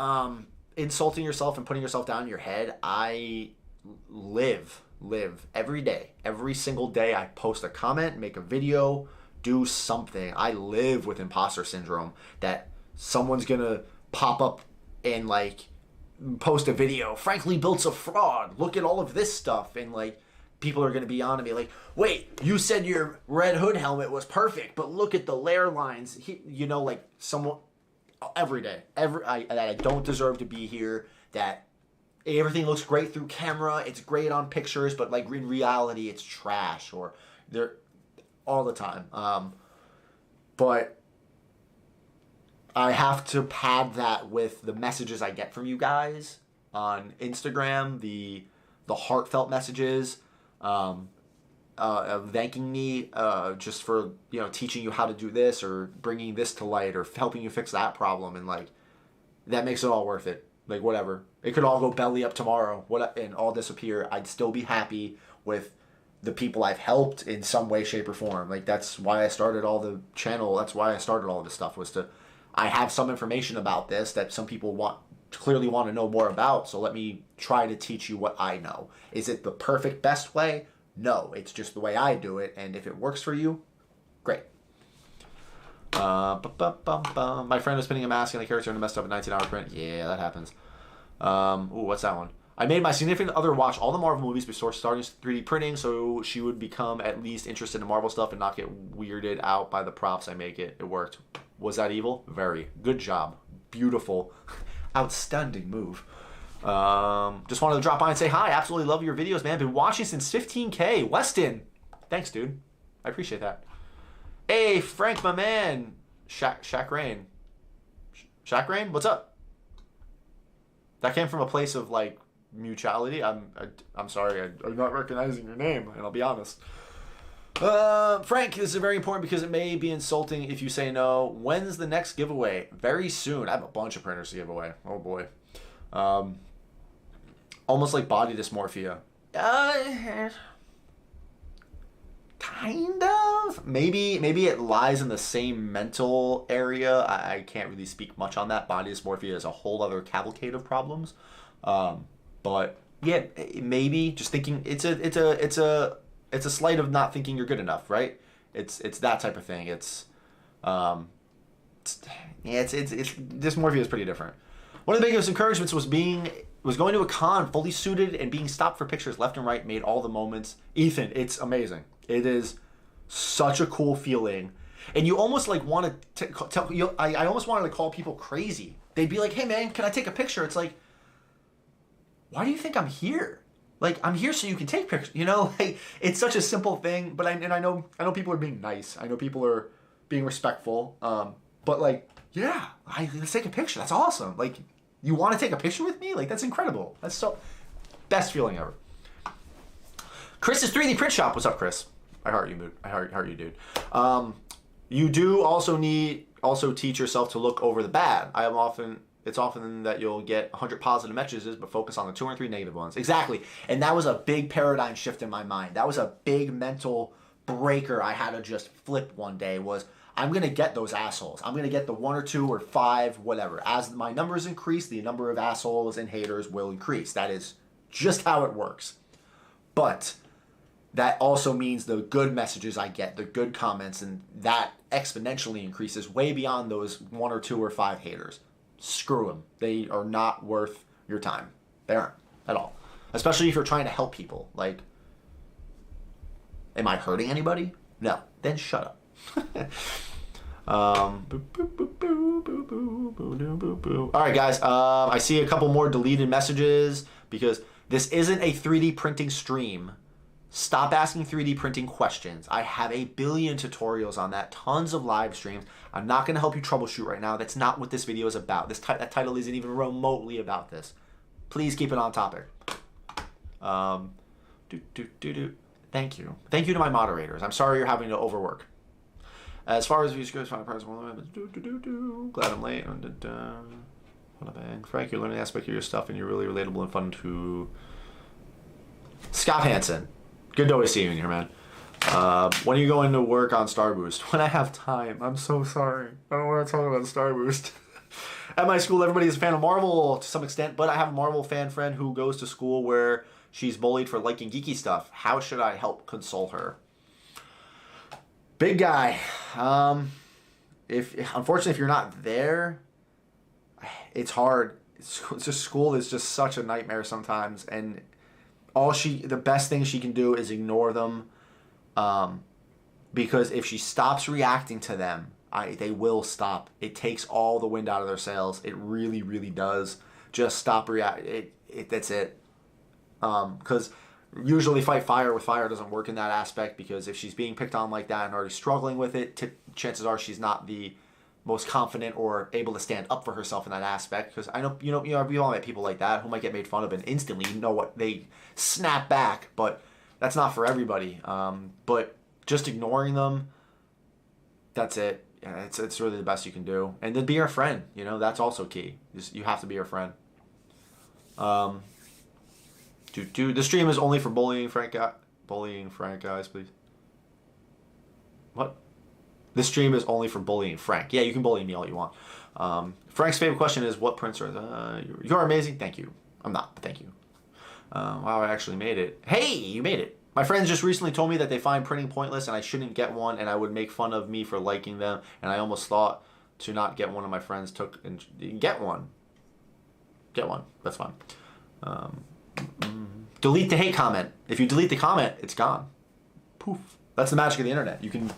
Insulting yourself and putting yourself down in your head. I live every day. Every single day I post a comment, make a video, do something. I live with imposter syndrome that someone's gonna pop up and post a video. Frankly, built's a fraud. Look at all of this stuff. And people are gonna be on and be like, wait, you said your Red Hood helmet was perfect, but look at the layer lines. Someone every day. That I don't deserve to be here. That everything looks great through camera. It's great on pictures, but in reality, it's trash. Or they're all the time. But I have to pad that with the messages I get from you guys on Instagram, the heartfelt messages, thanking me just for teaching you how to do this or bringing this to light or helping you fix that problem, and that makes it all worth it. Whatever. It could all go belly up tomorrow and all disappear. I'd still be happy with the people I've helped in some way, shape, or form. That's why I started all the channel. That's why I started all this stuff, was I have some information about this that some people clearly want to know more about, so let me try to teach you what I know. Is it the perfect best way? No, it's just the way I do it, and if it works for you, great. My friend was pinning a mask and the character messed up a 19-hour print. Yeah, that happens. What's that one? I made my significant other watch all the Marvel movies before starting 3D printing, so she would become at least interested in Marvel stuff and not get weirded out by the props I make it. It worked. Was that evil? Very. Good job. Beautiful. Outstanding move. Just wanted to drop by and say hi. Absolutely love your videos, man. Been watching since 15K. Weston. Thanks, dude. I appreciate that. Hey, Frank, my man. Shaq Rain. Shaq Rain, what's up? That came from a place of mutuality. I'm sorry, I'm not recognizing your name, and I'll be honest. Frank, this is very important because it may be insulting if you say no. When's the next giveaway? Very soon. I have a bunch of printers to give away. Oh boy. Almost like body dysmorphia. Kind of. Maybe it lies in the same mental area. I can't really speak much on that. Body dysmorphia is a whole other cavalcade of problems. But yeah, maybe just thinking it's a slight of not thinking you're good enough, right? It's that type of thing. It's dysmorphia is pretty different. One of the biggest encouragements was going to a con fully suited and being stopped for pictures left and right made all the moments. Ethan, it's amazing. It is such a cool feeling. And you almost like want to tell, I almost wanted to call people crazy. They'd be like, hey man, can I take a picture? It's like, why do you think I'm here? Like, I'm here so you can take pictures, you know? Like, it's such a simple thing, but I know people are being nice. I know people are being respectful. But like, yeah, let's take a picture. That's awesome. Like, you want to take a picture with me? Like, that's incredible. That's so, best feeling ever. Chris's 3D print shop. What's up, Chris? I heart you, dude. I heart you, dude. You do also teach yourself to look over the bad. It's often that you'll get 100 positive messages, but focus on the 2 or 3 negative ones. Exactly. And that was a big paradigm shift in my mind. That was a big mental breaker I had to just flip one day was, I'm going to get those assholes. I'm going to get the 1 or 2 or 5, whatever. As my numbers increase, the number of assholes and haters will increase. That is just how it works. But that also means the good messages I get, the good comments, and that exponentially increases way beyond those 1 or 2 or 5 haters. Screw them. They are not worth your time. They aren't at all. Especially if you're trying to help people. Like, am I hurting anybody? No. Then shut up. All right, guys. I see a couple more deleted messages because this isn't a 3D printing stream. Stop asking 3D printing questions. I have a billion tutorials on that, tons of live streams. I'm not going to help you troubleshoot right now. That's not what this video is about. That title isn't even remotely about this. Please keep it on topic. Thank you. Thank you to my moderators. I'm sorry you're having to overwork. As far as views goes, 5 parts, glad I'm late. What a bang. Frank, you're learning the aspect of your stuff and you're really relatable and fun to... Scott Hansen. Good to always see you in here, man. When are you going to work on Star Boost? When I have time. I'm so sorry. I don't want to talk about Star Boost. At my school, everybody is a fan of Marvel to some extent, but I have a Marvel fan friend who goes to school where she's bullied for liking geeky stuff. How should I help console her? Big guy. Unfortunately, if you're not there, it's hard. It's just school is just such a nightmare sometimes, and the best thing she can do is ignore them, because if she stops reacting to them, they will stop. It takes all the wind out of their sails. It really, really does. Just stop reacting. That's it. Because usually fight fire with fire doesn't work in that aspect, because if she's being picked on like that and already struggling with it, chances are she's not the most confident or able to stand up for herself in that aspect. Because I know, we all met people like that who might get made fun of and instantly, they snap back, but that's not for everybody. But just ignoring them, that's it. Yeah, it's really the best you can do. And then be her friend, that's also key. You have to be her friend. The stream is only for bullying Frank guys, please. What? This stream is only for bullying Frank. Yeah, you can bully me all you want. Frank's favorite question is, what prints are you're amazing. Thank you. I'm not, but thank you. Wow, I actually made it. Hey, you made it. My friends just recently told me that they find printing pointless and I shouldn't get one, and I would make fun of me for liking them, and I almost thought to not get one of my friends took and get one. Get one. That's fine. Delete the hate comment. If you delete the comment, it's gone. Poof. That's the magic of the internet. You can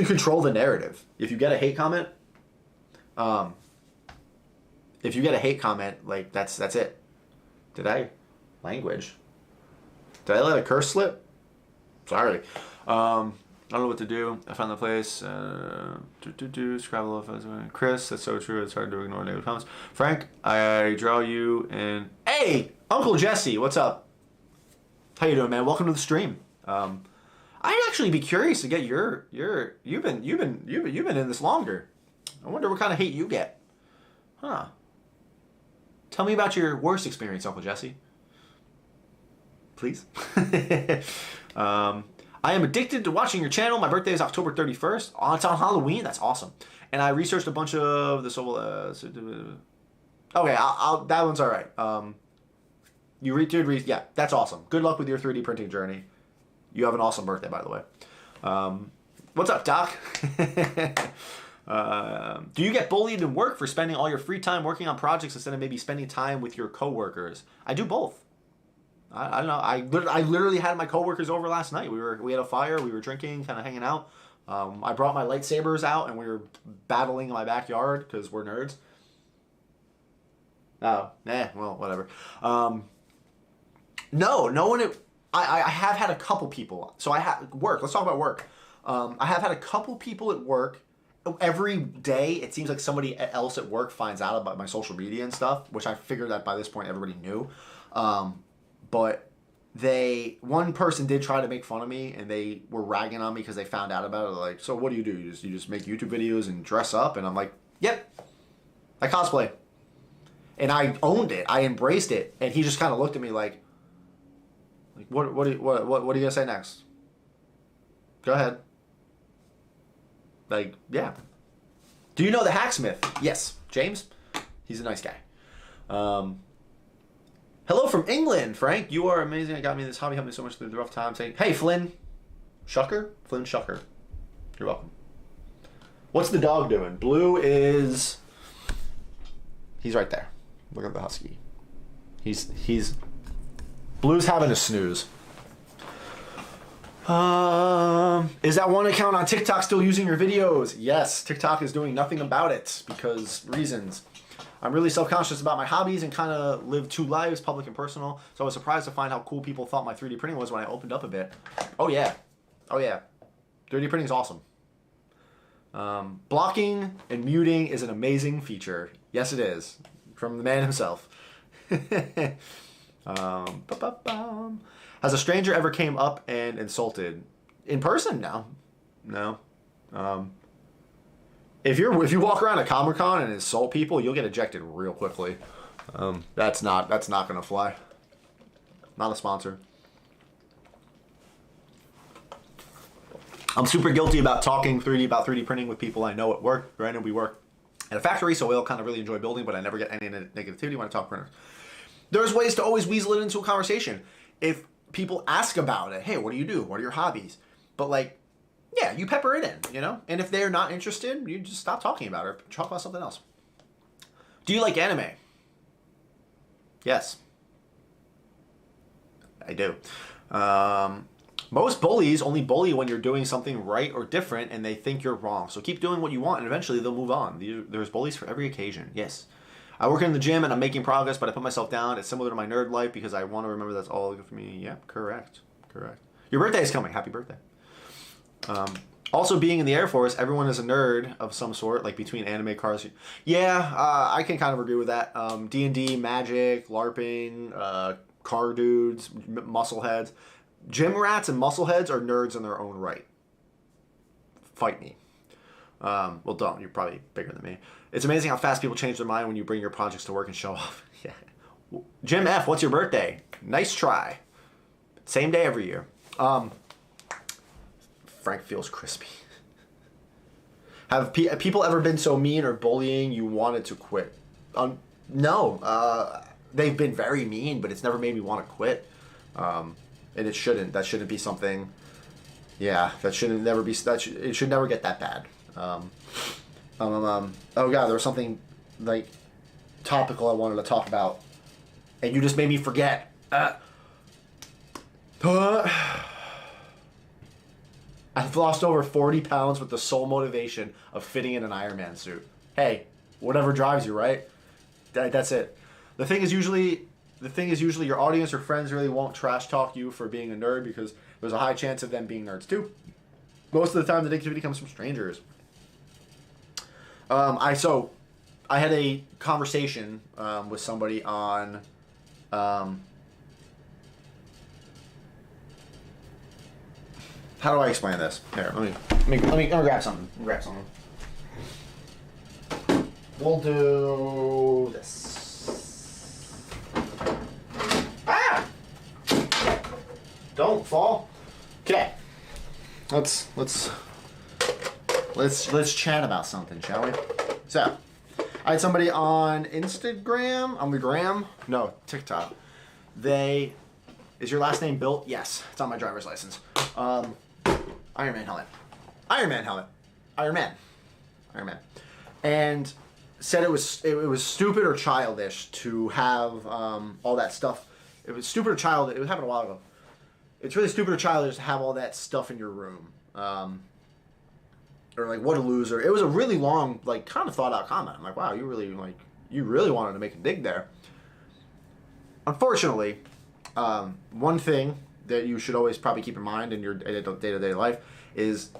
control the narrative. If you get a hate comment, like that's it. Language. Did I let a curse slip? Sorry. I don't know what to do. I found the place. Scrabble. Chris, that's so true. It's hard to ignore negative comments. Frank, I draw you in. Hey, Uncle Jesse, what's up? How you doing, man? Welcome to the stream. I'd actually be curious to get you've been in this longer. I wonder what kind of hate you get. Huh. Tell me about your worst experience, Uncle Jesse. Please. I am addicted to watching your channel. My birthday is October 31st. Oh, it's on Halloween. That's awesome. And I researched a bunch of the okay, that one's all right. Yeah, that's awesome. Good luck with your 3D printing journey. You have an awesome birthday, by the way. What's up, Doc? Do you get bullied in work for spending all your free time working on projects instead of maybe spending time with your coworkers? I do both. I don't know. I literally had my coworkers over last night. We had a fire. We were drinking, kind of hanging out. I brought my lightsabers out and we were battling in my backyard because we're nerds. Oh, well, whatever. No one. I have had a couple people. So I have work. Let's talk about work. I have had a couple people at work. Every day, it seems like somebody else at work finds out about my social media and stuff, which I figured that by this point everybody knew. But one person did try to make fun of me, and they were ragging on me because they found out about it. Like, so what do? You just make YouTube videos and dress up? And I'm like, yep, I cosplay. And I owned it. I embraced it. And he just kind of looked at me like what are you gonna say next? Go ahead. Like, yeah. Do you know the Hacksmith? Yes. James? He's a nice guy. Hello from England, Frank. You are amazing. I got me this hobby. Helped me so much through the rough time. Saying, hey, Flynn Shucker? Flynn Shucker. You're welcome. What's the dog doing? Blue is... He's right there. Look at the husky. He's... Blue's having a snooze. Is that one account on TikTok still using your videos? Yes, TikTok is doing nothing about it because reasons. I'm really self-conscious about my hobbies and kind of live two lives, public and personal. So I was surprised to find how cool people thought my 3D printing was when I opened up a bit. Oh yeah. 3D printing is awesome. Blocking and muting is an amazing feature. Yes, it is. From the man himself. Has a stranger ever came up and insulted? In person? No. If you walk around a Comic-Con and insult people, you'll get ejected real quickly. That's not gonna fly. Not a sponsor. I'm super guilty about talking about 3D printing with people I know at work. Granted, we work at a factory, so we all kind of really enjoy building, but I never get any negativity when I talk printers. There's ways to always weasel it into a conversation. If people ask about it, hey, what do you do? What are your hobbies? But like, yeah, you pepper it in, you know? And if they're not interested, you just stop talking about it or talk about something else. Do you like anime? Yes. I do. Most bullies only bully when you're doing something right or different and they think you're wrong. So keep doing what you want and eventually they'll move on. There's bullies for every occasion. Yes. I work in the gym and I'm making progress, but I put myself down. It's similar to my nerd life because I want to remember that's all good for me. Yeah, correct. Your birthday is coming. Happy birthday. Also, being in the Air Force, everyone is a nerd of some sort, like between anime, cars. Yeah, I can kind of agree with that. D&D, Magic, LARPing, car dudes, muscleheads. Gym rats and muscleheads are nerds in their own right. Fight me. Well, don't. You're probably bigger than me. It's amazing how fast people change their mind when you bring your projects to work and show off. Yeah. Jim F., what's your birthday? Nice try. Same day every year. Frank feels crispy. Have people ever been so mean or bullying you wanted to quit? No. They've been very mean, but it's never made me want to quit. And it shouldn't. That shouldn't be something... Yeah, that shouldn't never be... It should never get that bad. Oh god, there was something like topical I wanted to talk about, and you just made me forget. I've lost over 40 pounds with the sole motivation of fitting in an Iron Man suit. Hey, whatever drives you, right? That's it. The thing is usually your audience or friends really won't trash talk you for being a nerd because there's a high chance of them being nerds too. Most of the time, the negativity comes from strangers. I had a conversation with somebody on how do I explain this? Here, let me grab something. We'll do this. Ah! Don't fall. Okay. Let's chat about something, shall we? So, I had somebody on Instagram, on the gram, no, TikTok. Is your last name Bill? Yes, it's on my driver's license. Iron Man helmet. Iron Man helmet. Iron Man, and said it was stupid or childish to have all that stuff. It was stupid or childish. It was happened a while ago. It's really stupid or childish to have all that stuff in your room. Or like, what a loser. It was a really long, like, kind of thought out comment. I'm like, wow, you really wanted to make a dig there. Unfortunately, one thing that you should always probably keep in mind in your day-to-day life is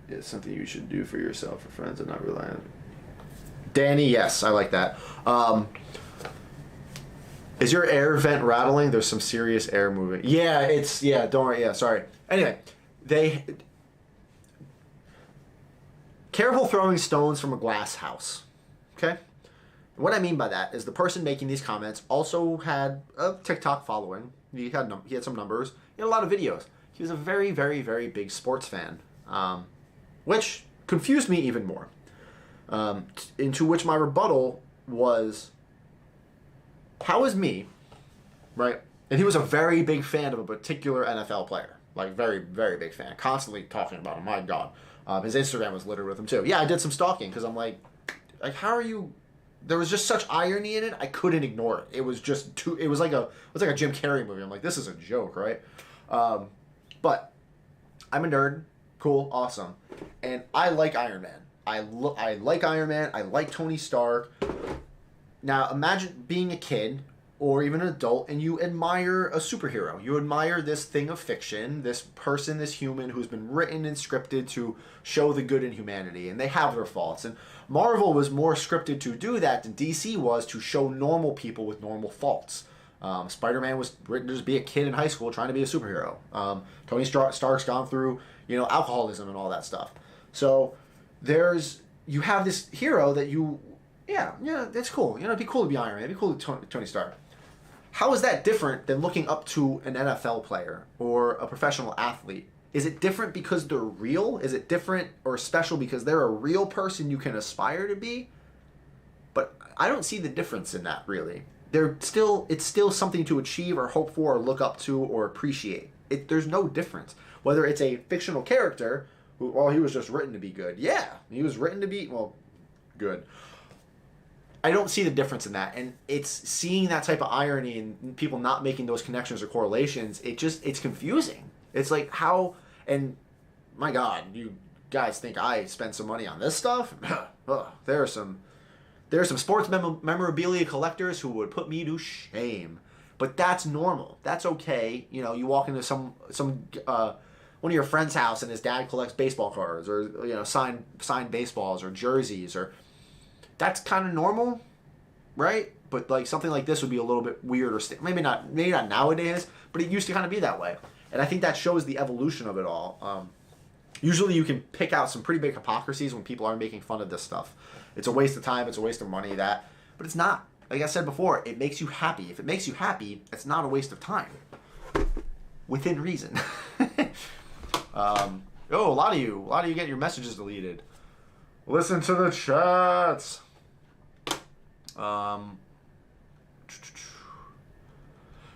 it's something you should do for yourself, for friends, and not rely on. Danny, yes, I like that. Is your air vent rattling? There's some serious air moving. Yeah, don't worry. Yeah, sorry. Anyway, careful throwing stones from a glass house. Okay? What I mean by that is the person making these comments also had a TikTok following. He had some numbers. He had a lot of videos. He was a very, very, very big sports fan, which confused me even more. Into which my rebuttal was, how is me, right? And he was a very big fan of a particular NFL player. Like, very, very big fan. Constantly talking about him. My God. His Instagram was littered with him, too. Yeah, I did some stalking because I'm like, how are you... There was just such irony in it, I couldn't ignore it. It was just too... It was like a Jim Carrey movie. I'm like, this is a joke, right? But I'm a nerd. Cool. Awesome. And I like Iron Man. I like Iron Man. I like Tony Stark. Now, imagine being a kid or even an adult and you admire a superhero. You admire this thing of fiction, this person, this human who's been written and scripted to show the good in humanity. And they have their faults. And Marvel was more scripted to do that than DC was to show normal people with normal faults. Spider-Man was written to just be a kid in high school trying to be a superhero. Tony Stark's gone through, alcoholism and all that stuff. So you have this hero that that's cool. It'd be cool to be Iron Man. It'd be cool to be Tony Stark. How is that different than looking up to an NFL player or a professional athlete? Is it different because they're real? Is it different or special because they're a real person you can aspire to be? But I don't see the difference in that, really. It's still something to achieve or hope for or look up to or appreciate. There's no difference. Whether it's a fictional character who, he was just written to be good. Yeah, he was written to be, good. I don't see the difference in that. And it's seeing that type of irony and people not making those connections or correlations, it's confusing. It's like how, and my God, you guys think I spend some money on this stuff? There are some sports memorabilia collectors who would put me to shame. But that's normal. That's okay. You walk into some one of your friend's house and his dad collects baseball cards or signed baseballs or jerseys, or that's kind of normal, right? But like something like this would be a little bit weird, or maybe not nowadays, but it used to kind of be that way. And I think that shows the evolution of it all. Usually you can pick out some pretty big hypocrisies when people are making fun of this stuff. It's a waste of time, it's a waste of money, but it's not. Like I said before, it makes you happy. If it makes you happy, it's not a waste of time. Within reason. A lot of you get your messages deleted. Listen to the chats.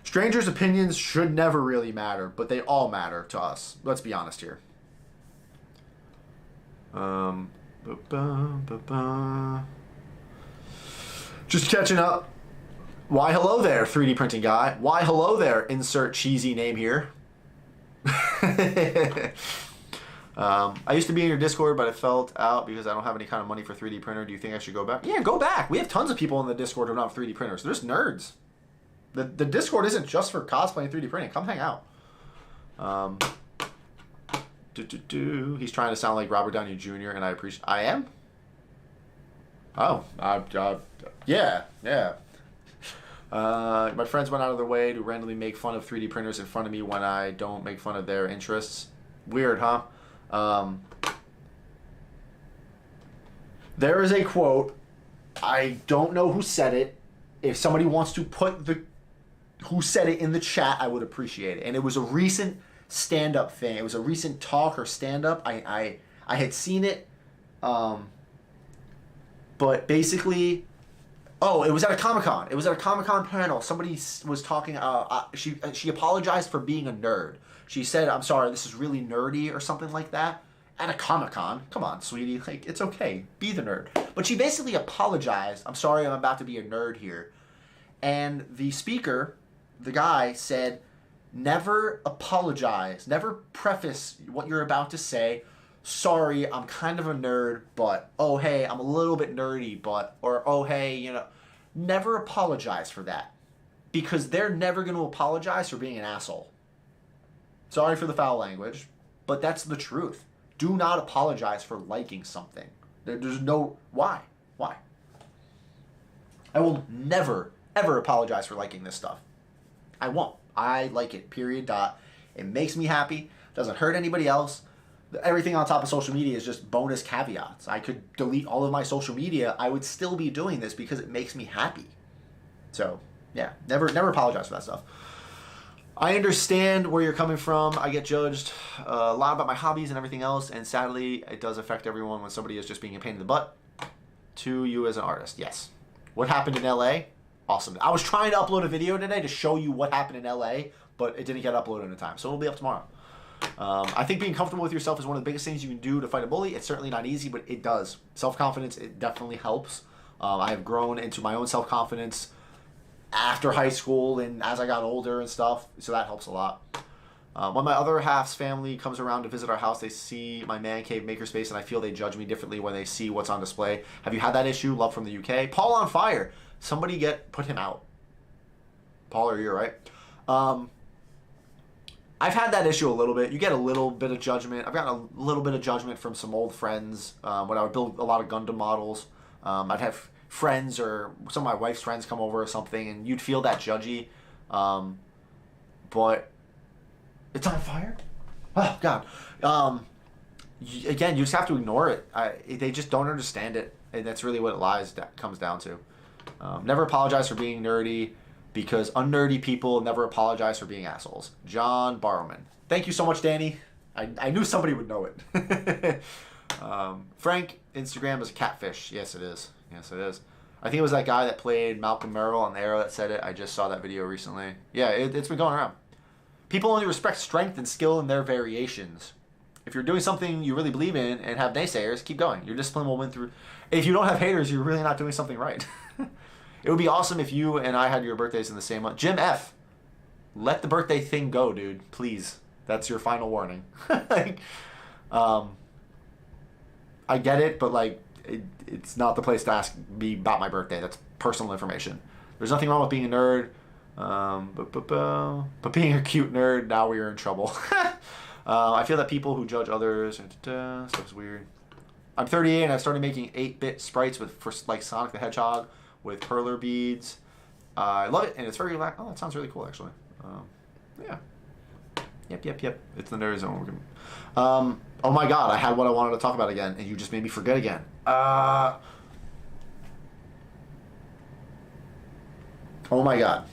Strangers' opinions should never really matter, but they all matter to us. Let's be honest here. Just catching up. Why hello there, 3D printing guy. Why hello there, insert cheesy name here. I used to be in your Discord, but I felt out because I don't have any kind of money for 3D printer. Do you think I should go back? Yeah, go back. We have tons of people in the Discord who don't have 3D printers. They're just nerds. The Discord isn't just for cosplay and 3D printing. Come hang out. He's trying to sound like Robert Downey Jr. and I appreciate. I am. Oh, yeah. My friends went out of their way to randomly make fun of 3D printers in front of me when I don't make fun of their interests. Weird, huh? There is a quote. I don't know who said it. If somebody wants to put who said it in the chat, I would appreciate it. And it was a recent stand-up thing. It was a recent talk or stand-up. I had seen it. But basically, it was at a Comic-Con. It was at a Comic-Con panel. Somebody was talking. She apologized for being a nerd. She said, I'm sorry, this is really nerdy or something like that. At a Comic-Con. Come on, sweetie. Like, it's okay. Be the nerd. But she basically apologized. I'm sorry, I'm about to be a nerd here. And the speaker, the guy, said, never apologize. Never preface what you're about to say. Sorry, I'm kind of a nerd, but, oh, hey, I'm a little bit nerdy, but, or, oh, hey, you know. Never apologize for that. Because they're never going to apologize for being an asshole. Sorry for the foul language, but that's the truth. Do not apologize for liking something. There's no... Why? Why? I will never, ever apologize for liking this stuff. I won't. I like it, period, dot. It makes me happy. Doesn't hurt anybody else. Everything on top of social media is just bonus caveats. I could delete all of my social media. I would still be doing this because it makes me happy. So, yeah. Never apologize for that stuff. I understand where you're coming from. I get judged a lot about my hobbies and everything else, and sadly, it does affect everyone when somebody is just being a pain in the butt to you as an artist. Yes. What happened in LA? Awesome. I was trying to upload a video today to show you what happened in LA, but it didn't get uploaded in time, so it'll be up tomorrow. I think being comfortable with yourself is one of the biggest things you can do to fight a bully. It's certainly not easy, but it does. Self-confidence, it definitely helps. I have grown into my own self-confidence after high school and as I got older and stuff, so that helps a lot. When my other half's family comes around to visit our house, they see my man cave makerspace, and I feel they judge me differently when they see what's on display. Have you had that issue? Love from the UK. Paul on fire. Somebody put him out. Paul, are you right? I've had that issue a little bit. You get a little bit of judgment. I've gotten a little bit of judgment from some old friends when I would build a lot of Gundam models. I'd have friends or some of my wife's friends come over or something, and you'd feel that judgy. But it's on fire? Oh, God. Again, you just have to ignore it. They just don't understand it. And that's really what it comes down to. Never apologize for being nerdy, because unnerdy people never apologize for being assholes. John Barrowman. Thank you so much, Danny. I knew somebody would know it. Frank, Instagram is a catfish. Yes, it is. Yes, it is. I think it was that guy that played Malcolm Merrill on the Arrow that said it. I just saw that video recently. Yeah, it's been going around. People only respect strength and skill in their variations. If you're doing something you really believe in and have naysayers, keep going. Your discipline will win through. If you don't have haters, you're really not doing something right. It would be awesome if you and I had your birthdays in the same month. Jim F., let the birthday thing go, dude. Please. That's your final warning. I get it, but it's not the place to ask me about my birthday. That's personal information. There's nothing wrong with being a nerd, but being a cute nerd, now we are in trouble. I feel that people who judge others stuff's weird. I'm 38 and I started making 8-bit sprites for Sonic the Hedgehog with perler beads. I love it, and it's very relaxed. Oh, that sounds really cool, actually. Yeah. Yep. It's the nerd zone. Oh my God, I had what I wanted to talk about again, and you just made me forget again. Oh my God.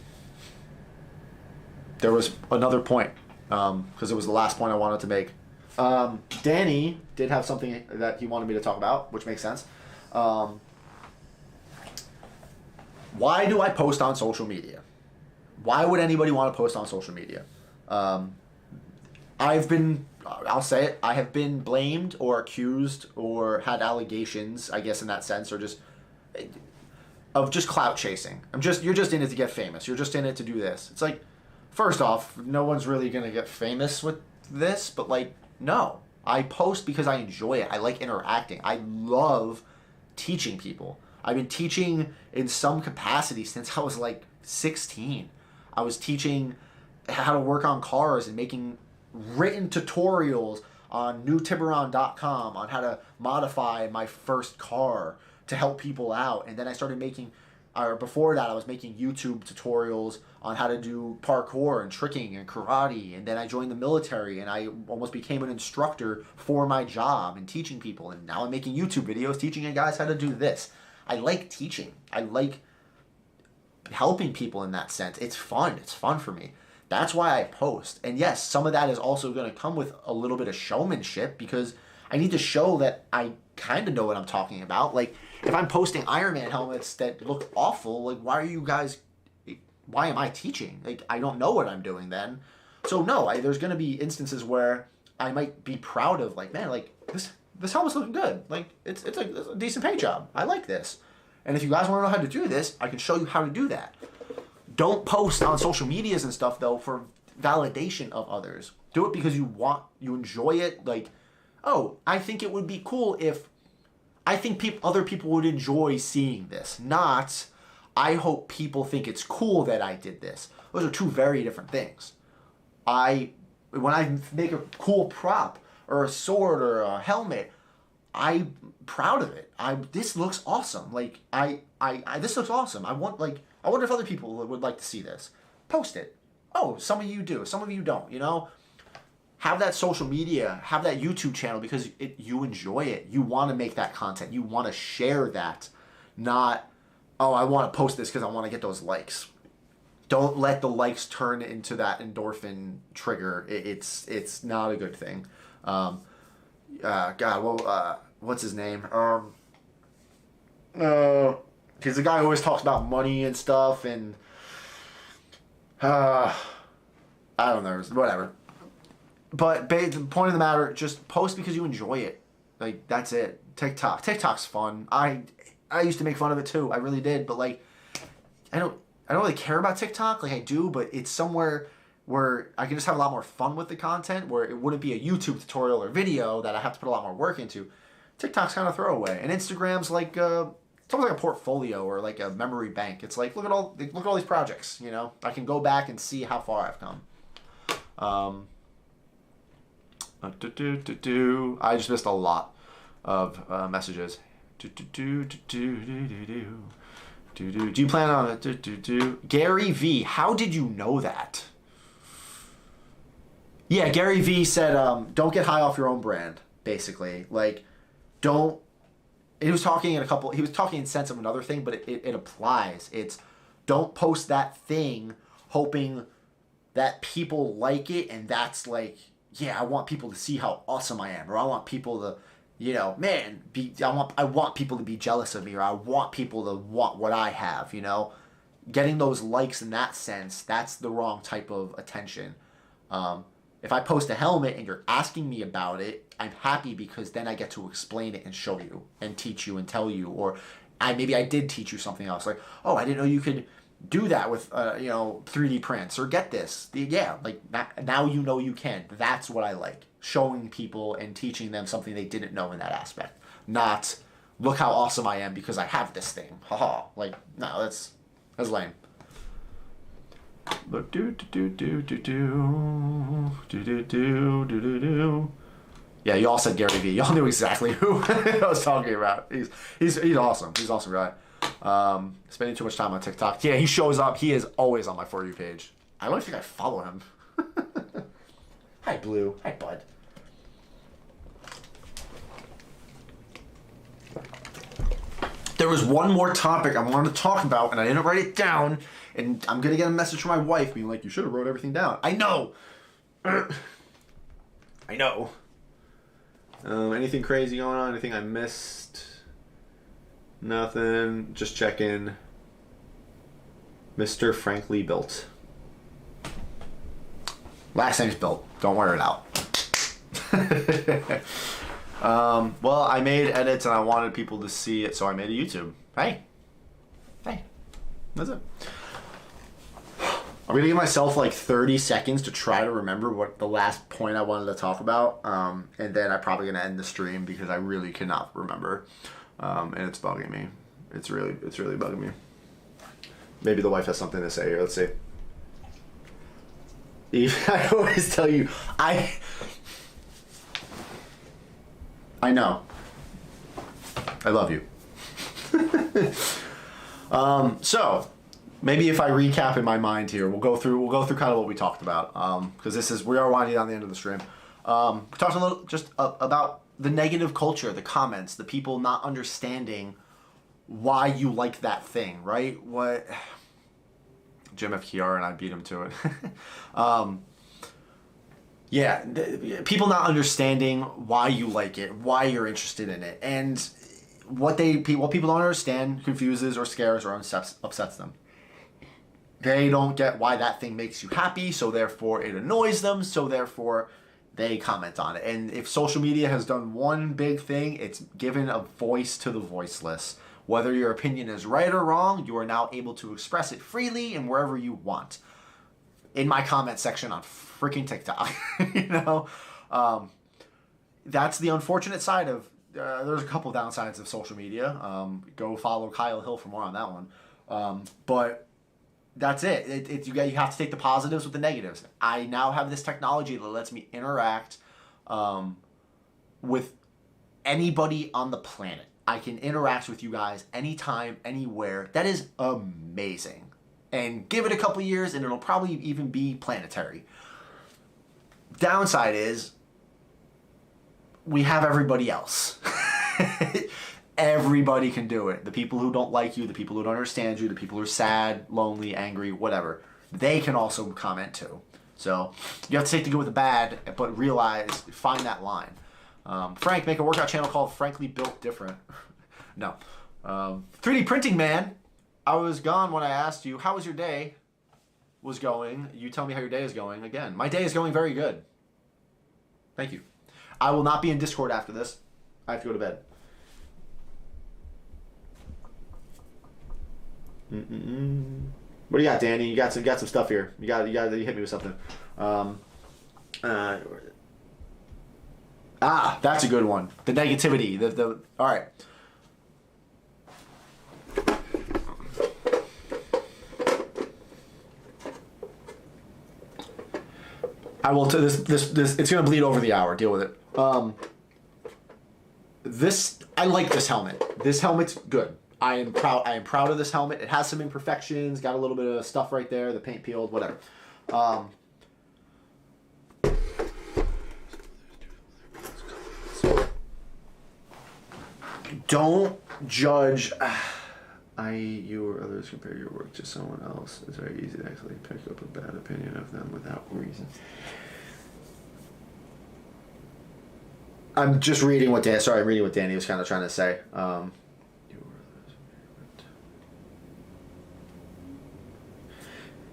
There was another point, because it was the last point I wanted to make. Danny did have something that he wanted me to talk about, which makes sense. Why do I post on social media? Why would anybody want to post on social media? I'll say it, I have been blamed or accused or had allegations, I guess in that sense, or of just clout chasing. You're just in it to get famous. You're just in it to do this. It's like, first off, no one's really going to get famous with this, but no. I post because I enjoy it. I like interacting. I love teaching people. I've been teaching in some capacity since I was 16. I was teaching how to work on cars and making written tutorials on newtiburon.com on how to modify my first car to help people out. And then I started before that I was making YouTube tutorials on how to do parkour and tricking and karate. And then I joined the military and I almost became an instructor for my job and teaching people. And now I'm making YouTube videos teaching you guys how to do this. I like teaching. I like helping people in that sense. It's fun. It's fun for me. That's why I post. And yes, some of that is also going to come with a little bit of showmanship, because I need to show that I kind of know what I'm talking about. If I'm posting Iron Man helmets that look awful, why am I teaching? I don't know what I'm doing then. So no, there's going to be instances where I might be proud of, like, man, like this helmet's looking good. Like it's a decent paint job. I like this. And if you guys want to know how to do this, I can show you how to do that. Don't post on social medias and stuff though for validation of others. Do it because you enjoy it. Like, oh, I think it would be cool if I think other people would enjoy seeing this. Not, I hope people think it's cool that I did this. Those are two very different things. When I make a cool prop or a sword or a helmet, I'm proud of it. This looks awesome. Like this looks awesome. I wonder if other people would like to see this. Post it. Oh, some of you do. Some of you don't. You know, have that social media, have that YouTube channel because you enjoy it. You want to make that content. You want to share that. Not, oh, I want to post this because I want to get those likes. Don't let the likes turn into that endorphin trigger. It's not a good thing. God, well, what's his name? He's the guy who always talks about money and stuff, and I don't know, whatever. But the point of the matter, just post because you enjoy it. Like, that's it. TikTok's fun. I used to make fun of it too. I really did. But like, I don't really care about TikTok. Like I do, but it's somewhere where I can just have a lot more fun with the content, where it wouldn't be a YouTube tutorial or video that I have to put a lot more work into. TikTok's kind of throwaway, and Instagram's like it's almost like a portfolio or like a memory bank. It's like look at all these projects. You know, I can go back and see how far I've come. I just missed a lot of messages. Do you plan on it? Gary V, how did you know that? Yeah, Gary V said, don't get high off your own brand, basically. Like, don't... He was talking in sense of another thing, but it applies. It's, don't post that thing hoping that people like it, and that's like, yeah, I want people to see how awesome I am, or I want people to, you know, man, I want people to be jealous of me, or I want people to want what I have, you know? Getting those likes in that sense, that's the wrong type of attention. If I post a helmet and you're asking me about it, I'm happy because then I get to explain it and show you and teach you and tell you, or maybe I did teach you something else. Like, oh, I didn't know you could do that with, 3D prints, or get this. Yeah, like now you know you can. That's what I like. Showing people and teaching them something they didn't know in that aspect. Not, look how awesome I am because I have this thing. Haha. Like, no, that's lame. Yeah, you all said Gary Vee. Y'all knew exactly who I was talking about. He's awesome. He's an awesome guy. Spending too much time on TikTok. Yeah, he shows up. He is always on my For You page. I don't think I follow him. Hi, Blue. Hi, Bud. There was one more topic I wanted to talk about, and I didn't write it down. And I'm going to get a message from my wife being like, you should have wrote everything down. I know. I know. Anything crazy going on? Anything I missed? Nothing. Just checking. Mr. Frankly Built. Last name's Built. Don't wear it out. Well, I made edits and I wanted people to see it, so I made a YouTube. Hey. That's it. I'm going to give myself like 30 seconds to try to remember what the last point I wanted to talk about. And then I'm probably going to end the stream because I really cannot remember. And it's bugging me. It's really bugging me. Maybe the wife has something to say here. Let's see. I always tell you, I know. I love you. So maybe if I recap in my mind here, we'll go through kind of what we talked about. Because we are winding down the end of the stream. We talked a little just about the negative culture, the comments, the people not understanding why you like that thing, right? What Jim FKR and I beat him to it. Yeah, people not understanding why you like it, why you're interested in it, and what people don't understand confuses or scares or upsets them. they don't get why that thing makes you happy, so therefore it annoys them, so therefore they comment on it. And if social media has done one big thing, it's given a voice to the voiceless. Whether your opinion is right or wrong, you are now able to express it freely and wherever you want. In my comment section on freaking TikTok, you know? That's the unfortunate side of, there's a couple downsides of social media. Go follow Kyle Hill for more on that one. But that's it. You have to take the positives with the negatives. I now have this technology that lets me interact with anybody on the planet. I can interact with you guys anytime, anywhere. That is amazing. And give it a couple years and it'll probably even be planetary. Downside is we have everybody else. Everybody can do it. The people who don't like you, the people who don't understand you, the people who are sad, lonely, angry, whatever, they can also comment too. So you have to take the good with the bad, but find that line. Frank, make a workout channel called Frankly Built Different. No. 3D Printing Man, I was gone when I asked you, how was your day was going? You tell me how your day is going again. My day is going very good. Thank you. I will not be in Discord after this. I have to go to bed. What do you got, Danny? You got some stuff here. You hit me with something. That's a good one. The negativity. All right. I will tell this. It's gonna bleed over the hour. Deal with it. I like this helmet. This helmet's good. I am proud of this helmet. It has some imperfections, got a little bit of stuff right there, the paint peeled, whatever. Don't judge you or others compare your work to someone else. It's very easy to actually pick up a bad opinion of them without reason. I'm just reading what Danny was kind of trying to say.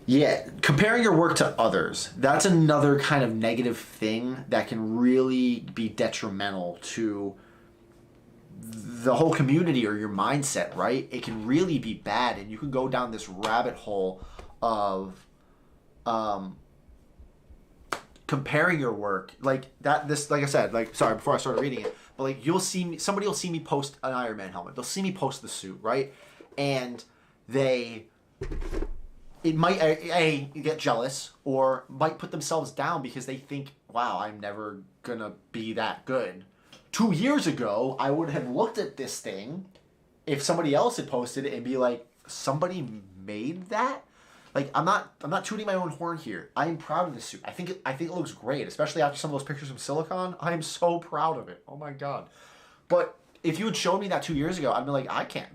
Yeah, comparing your work to others, that's another kind of negative thing that can really be detrimental to the whole community or your mindset, right? It can really be bad, and you can go down this rabbit hole of comparing your work like I said, sorry, before I started reading it, but somebody will see me post an Iron Man helmet. They'll see me post the suit, right? And it might get jealous or might put themselves down because they think, wow, I'm never gonna be that good. 2 years ago, I would have looked at this thing if somebody else had posted it and be like, somebody made that? Like, I'm not tooting my own horn here. I am proud of this suit. I think it looks great, especially after some of those pictures from Silicon. I am so proud of it. Oh my god. But if you had shown me that 2 years ago, I'd be like, I can't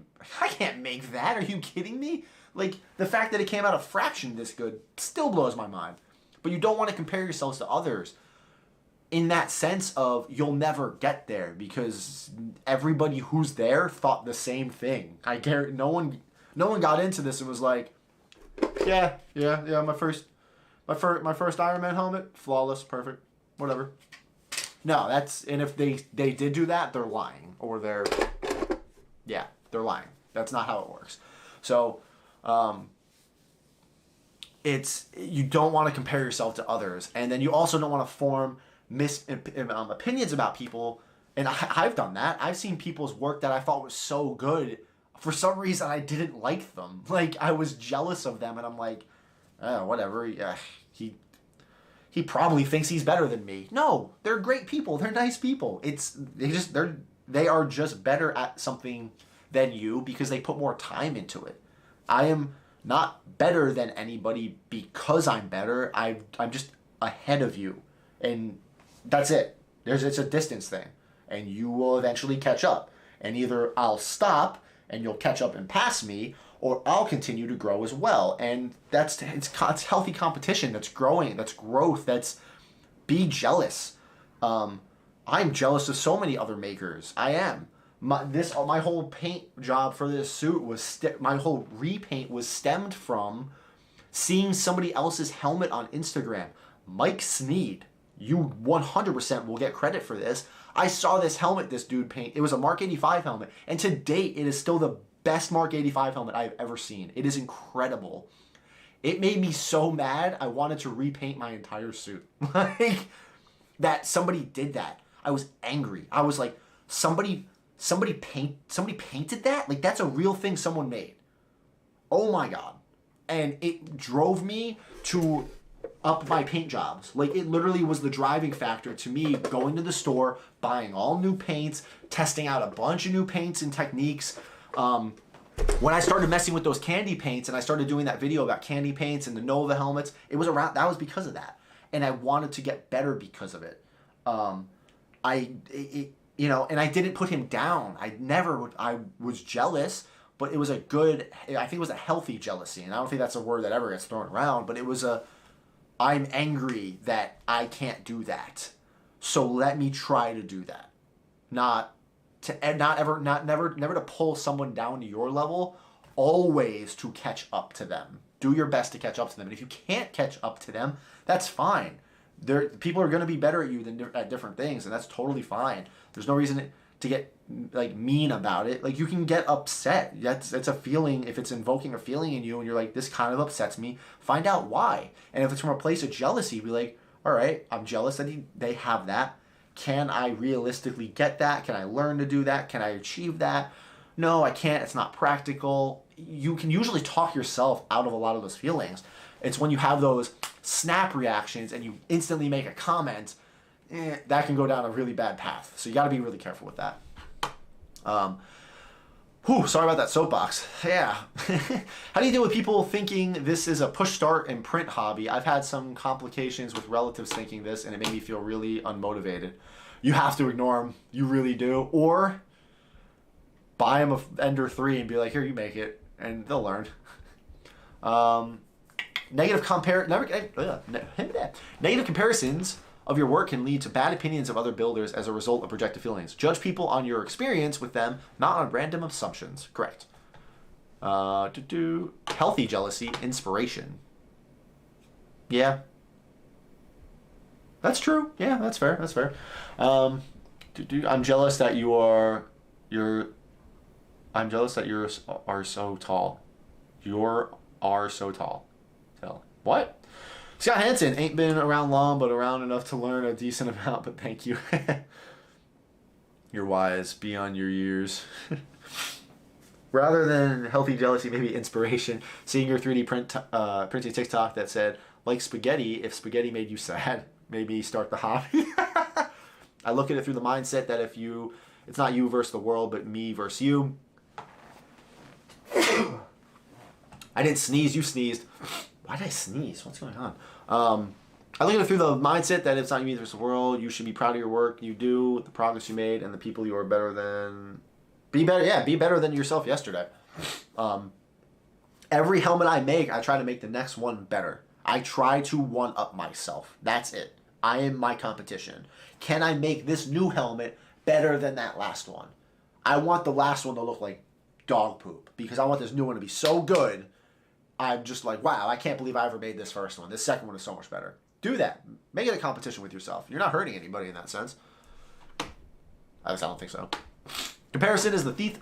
make that. Are you kidding me? Like, the fact that it came out a fraction this good still blows my mind. But you don't want to compare yourselves to others in that sense of you'll never get there because everybody who's there thought the same thing. I guarantee no one got into this and was like, yeah, my first Iron Man helmet, flawless, perfect, whatever. No, and if they did do that, they're lying, or they're lying. That's not how it works. So, you don't want to compare yourself to others, and then you also don't want to form opinions about people. And I've done that. I've seen people's work that I thought was so good. For some reason, I didn't like them. Like, I was jealous of them, and I'm like, oh, whatever. Yeah, he probably thinks he's better than me. No, they're great people. They're nice people. They are just better at something than you because they put more time into it. I am not better than anybody because I'm better. I'm just ahead of you, and that's it. It's a distance thing, and you will eventually catch up. And either I'll stop and you'll catch up and pass me, or I'll continue to grow as well. And it's healthy competition. That's growing. That's growth. Be jealous. I'm jealous of so many other makers. I am. My whole paint job for this suit my whole repaint was stemmed from Seeing somebody else's helmet on Instagram. Mike Sneed, you 100% will get credit for this. I saw this helmet this dude paint. It was a Mark 85 helmet. And to date, it is still the best Mark 85 helmet I've ever seen. It is incredible. It made me so mad, I wanted to repaint my entire suit. Like, that somebody did that. I was angry. I was like, somebody painted that? Like, that's a real thing someone made. Oh my God. And it drove me to up my paint jobs. Like, it literally was the driving factor to me going to the store, buying all new paints, testing out a bunch of new paints and techniques. When I started messing with those candy paints and I started doing that video about candy paints and the Nova helmets, it was around, that was because of that. And I wanted to get better because of it. You know, and I didn't put him down. I was jealous, but it was I think it was a healthy jealousy. And I don't think that's a word that ever gets thrown around, but it was I'm angry that I can't do that. So let me try to do that. Never to pull someone down to your level, always to catch up to them. Do your best to catch up to them. And if you can't catch up to them, that's fine. People are going to be better at you at different things, and that's totally fine. There's no reason to get like mean about it. Like, you can get upset. It's a feeling. If it's invoking a feeling in you and you're like, this kind of upsets me, find out why. And if it's from a place of jealousy, be like, all right, I'm jealous that they have that. Can I realistically get that? Can I learn to do that? Can I achieve that? No, I can't. It's not practical. You can usually talk yourself out of a lot of those feelings. It's when you have those snap reactions and you instantly make a comment, that can go down a really bad path. So you got to be really careful with that. Sorry about that soapbox. Yeah. How do you deal with people thinking this is a push start and print hobby? I've had some complications with relatives thinking this, and it made me feel really unmotivated. You have to ignore them. You really do. Or buy them a Ender 3 and be like, here, you make it, and they'll learn. Negative comparisons of your work can lead to bad opinions of other builders as a result of projected feelings. Judge people on your experience with them, not on random assumptions. Correct. Healthy jealousy, inspiration. Yeah. That's true. Yeah, that's fair. That's fair. I'm jealous that I'm jealous that you are so tall. You are so tall. So, what? Scott Hansen, ain't been around long, but around enough to learn a decent amount, but thank you. You're wise, beyond your years. Rather than healthy jealousy, maybe inspiration. Seeing your 3D printing TikTok that said, like spaghetti, if spaghetti made you sad, maybe start the hobby. I look at it through the mindset that it's not you versus the world, but me versus you. I didn't sneeze, you sneezed. Why did I sneeze? What's going on? I look at it through the mindset that it's not you versus the world. You should be proud of your work you do, the progress you made, and the people you are better than. Be better than yourself yesterday. Every helmet I make, I try to make the next one better. I try to one-up myself. That's it. I am my competition. Can I make this new helmet better than that last one? I want the last one to look like dog poop because I want this new one to be so good. I'm just like, wow, I can't believe I ever made this first one. This second one is so much better. Do that. Make it a competition with yourself. You're not hurting anybody in that sense. At least I don't think so. Comparison is the thief.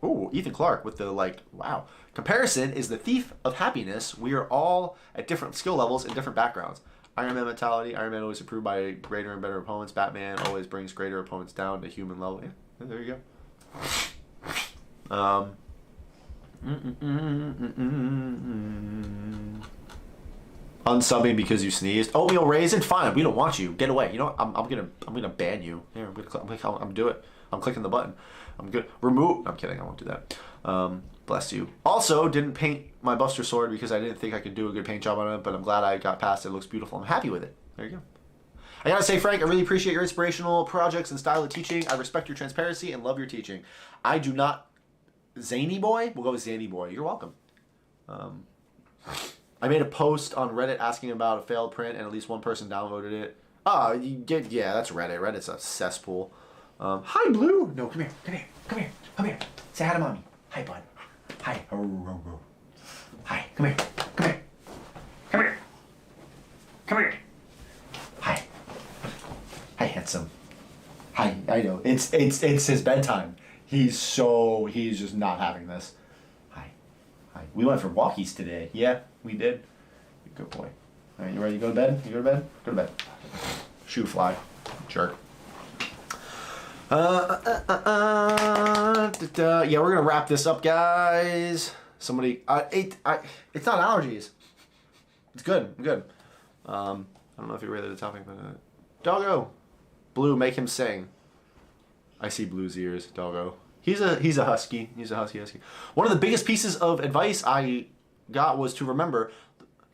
Ooh, Ethan Clark with the wow. Comparison is the thief of happiness. We are all at different skill levels and different backgrounds. Iron Man mentality. Iron Man always improved by greater and better opponents. Batman always brings greater opponents down to human level. Yeah, there you go. Unsubbing because you sneezed. Oatmeal raisin, fine. We don't want you. Get away. You know what? I'm gonna ban you. Here, I'm do it. I'm clicking the button. I'm good. Remove. I'm kidding. I won't do that. Bless you. Also, didn't paint my Buster sword because I didn't think I could do a good paint job on it, but I'm glad I got past it. It looks beautiful. I'm happy with it. There you go. I gotta say, Frank, I really appreciate your inspirational projects and style of teaching. I respect your transparency and love your teaching. I do not. Zany Boy? We'll go with Zany Boy. You're welcome. I made a post on Reddit asking about a failed print, and at least one person downloaded it. Yeah, that's Reddit. Reddit's a cesspool. Hi, Blue. No, come here. Say hi to mommy. Hi, bud. Hi. Hi, come here. It's his bedtime. He's just not having this. Hi. We went for walkies today. Yeah, we did. Good boy. All right, you ready to go to bed? You go to bed? Go to bed. Shoe fly. Jerk. Yeah, we're gonna wrap this up, guys. Somebody, it's not allergies. It's good. I'm good. I don't know if you're ready to the topic, but Doggo, Blue, make him sing. I see Blue's ears, Doggo. He's a husky. He's a husky. One of the biggest pieces of advice I got was to remember,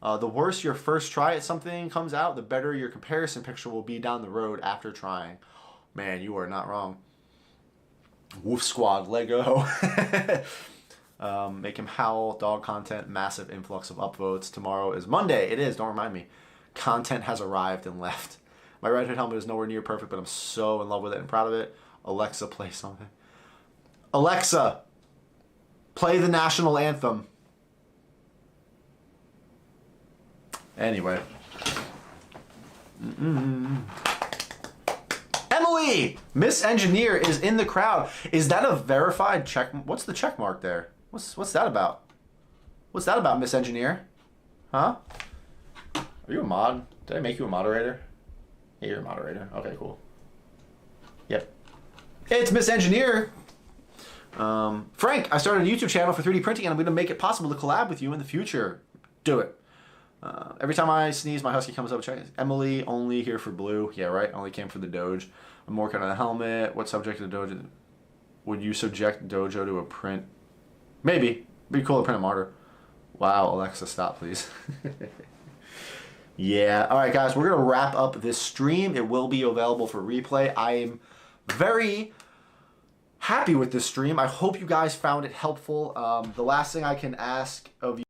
the worse your first try at something comes out, the better your comparison picture will be down the road after trying. Man, you are not wrong. Wolf Squad, Lego. Make him howl. Dog content. Massive influx of upvotes. Tomorrow is Monday. It is. Don't remind me. Content has arrived and left. My Red Hood helmet is nowhere near perfect, but I'm so in love with it and proud of it. Alexa, play something. Alexa, play the national anthem. Anyway. Emily! Miss Engineer is in the crowd. Is that a verified check? What's the check mark there? What's that about? What's that about, Miss Engineer? Huh? Are you a mod? Did I make you a moderator? Yeah, you're a moderator. Okay, cool. Yep. It's Miss Engineer. Frank, I started a YouTube channel for 3D printing and I'm going to make it possible to collab with you in the future. Do it. Every time I sneeze, my husky comes up. Emily, only here for Blue. Yeah, right. Only came for the Doge. I'm working on the helmet. What subject of the Doge would you subject Dojo to a print? Maybe. Be cool to print a martyr. Wow, Alexa, stop, please. Yeah. All right, guys. We're gonna wrap up this stream. It will be available for replay. I'm very happy with this stream. I hope you guys found it helpful. The last thing I can ask of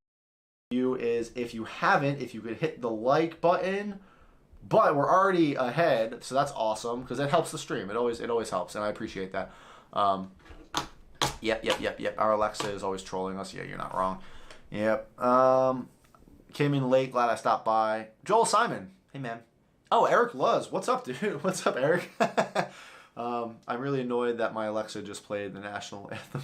you is if you could hit the like button, but we're already ahead, so that's awesome because it helps the stream. It always helps, and I appreciate that. Yep. Our Alexa is always trolling us. Yeah, you're not wrong. Yep. Came in late. Glad I stopped by. Joel Simon. Hey man. Oh, Eric Luz. What's up, dude? What's up, Eric? I'm really annoyed that my Alexa just played the national anthem.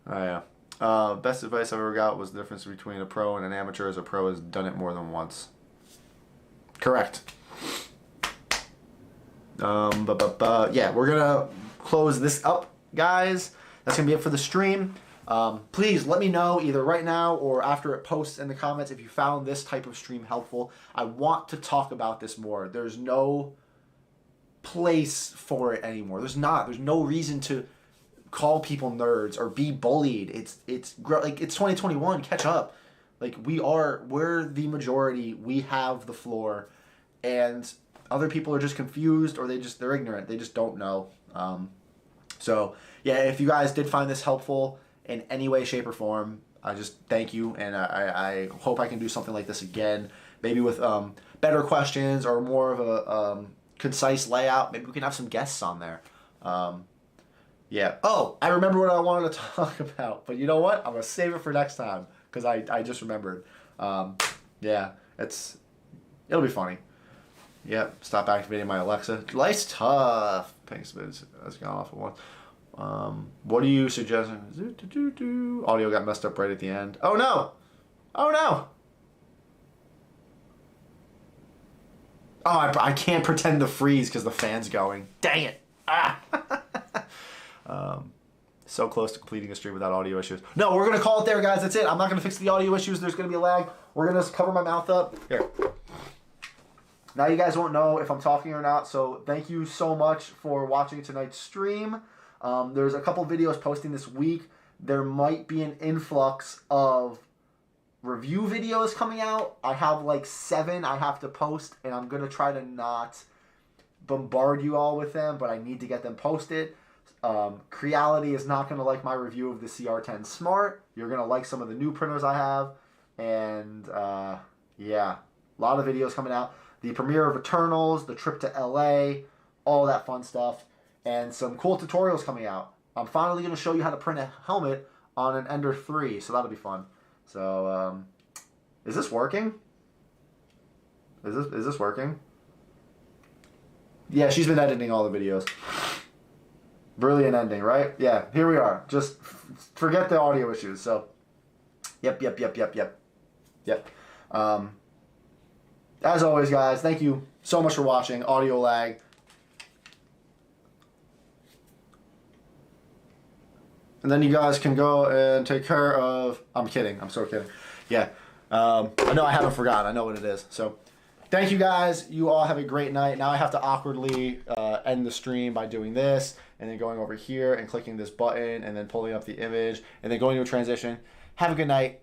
Oh yeah. Best advice I've ever got was the difference between a pro and an amateur is a pro has done it more than once. Correct. Yeah, we're gonna close this up, guys. That's gonna be it for the stream. Please let me know either right now or after it posts in the comments if you found this type of stream helpful. I want to talk about this more. There's no place for it anymore. There's no reason to call people nerds or be bullied. It's 2021. Catch up. Like we're the majority. We have the floor, and other people are just confused or they're ignorant. They just don't know. So yeah, if you guys did find this helpful in any way, shape, or form, I just thank you, and I hope I can do something like this again. Maybe with better questions or more of a concise layout. Maybe we can have some guests on there. Yeah. Oh, I remember what I wanted to talk about, but you know what? I'm gonna save it for next time because I just remembered. Yeah, it'll be funny. Yep. Stop activating my Alexa. Life's tough. Thanks, Biz. That's gone off at once. What do you suggest? Audio got messed up right at the end. Oh no! Oh no! Oh, I can't pretend to freeze because the fan's going. Dang it! Ah! So close to completing a stream without audio issues. No, we're going to call it there, guys. That's it. I'm not going to fix the audio issues. There's going to be a lag. We're going to cover my mouth up. Here. Now you guys won't know if I'm talking or not, so thank you so much for watching tonight's stream. There's a couple videos posting this week. There might be an influx of review videos coming out. I have like 7 I have to post, and I'm going to try to not bombard you all with them, but I need to get them posted. Creality is not going to like my review of the CR10 Smart. You're going to like some of the new printers I have. And yeah, a lot of videos coming out. The premiere of Eternals, the trip to LA, all that fun stuff. And some cool tutorials coming out. I'm finally going to show you how to print a helmet on an Ender 3, so that'll be fun. So, is this working? Is this working? Yeah, she's been editing all the videos. Brilliant ending, right? Yeah, here we are. Just forget the audio issues. So, yep. As always, guys, thank you so much for watching. Audio lag. And then you guys can go and take care of... I'm kidding. I'm so kidding. Yeah. I know I haven't forgotten. I know what it is. So, thank you guys. You all have a great night. Now I have to awkwardly end the stream by doing this, and then going over here and clicking this button, and then pulling up the image, and then going to a transition. Have a good night.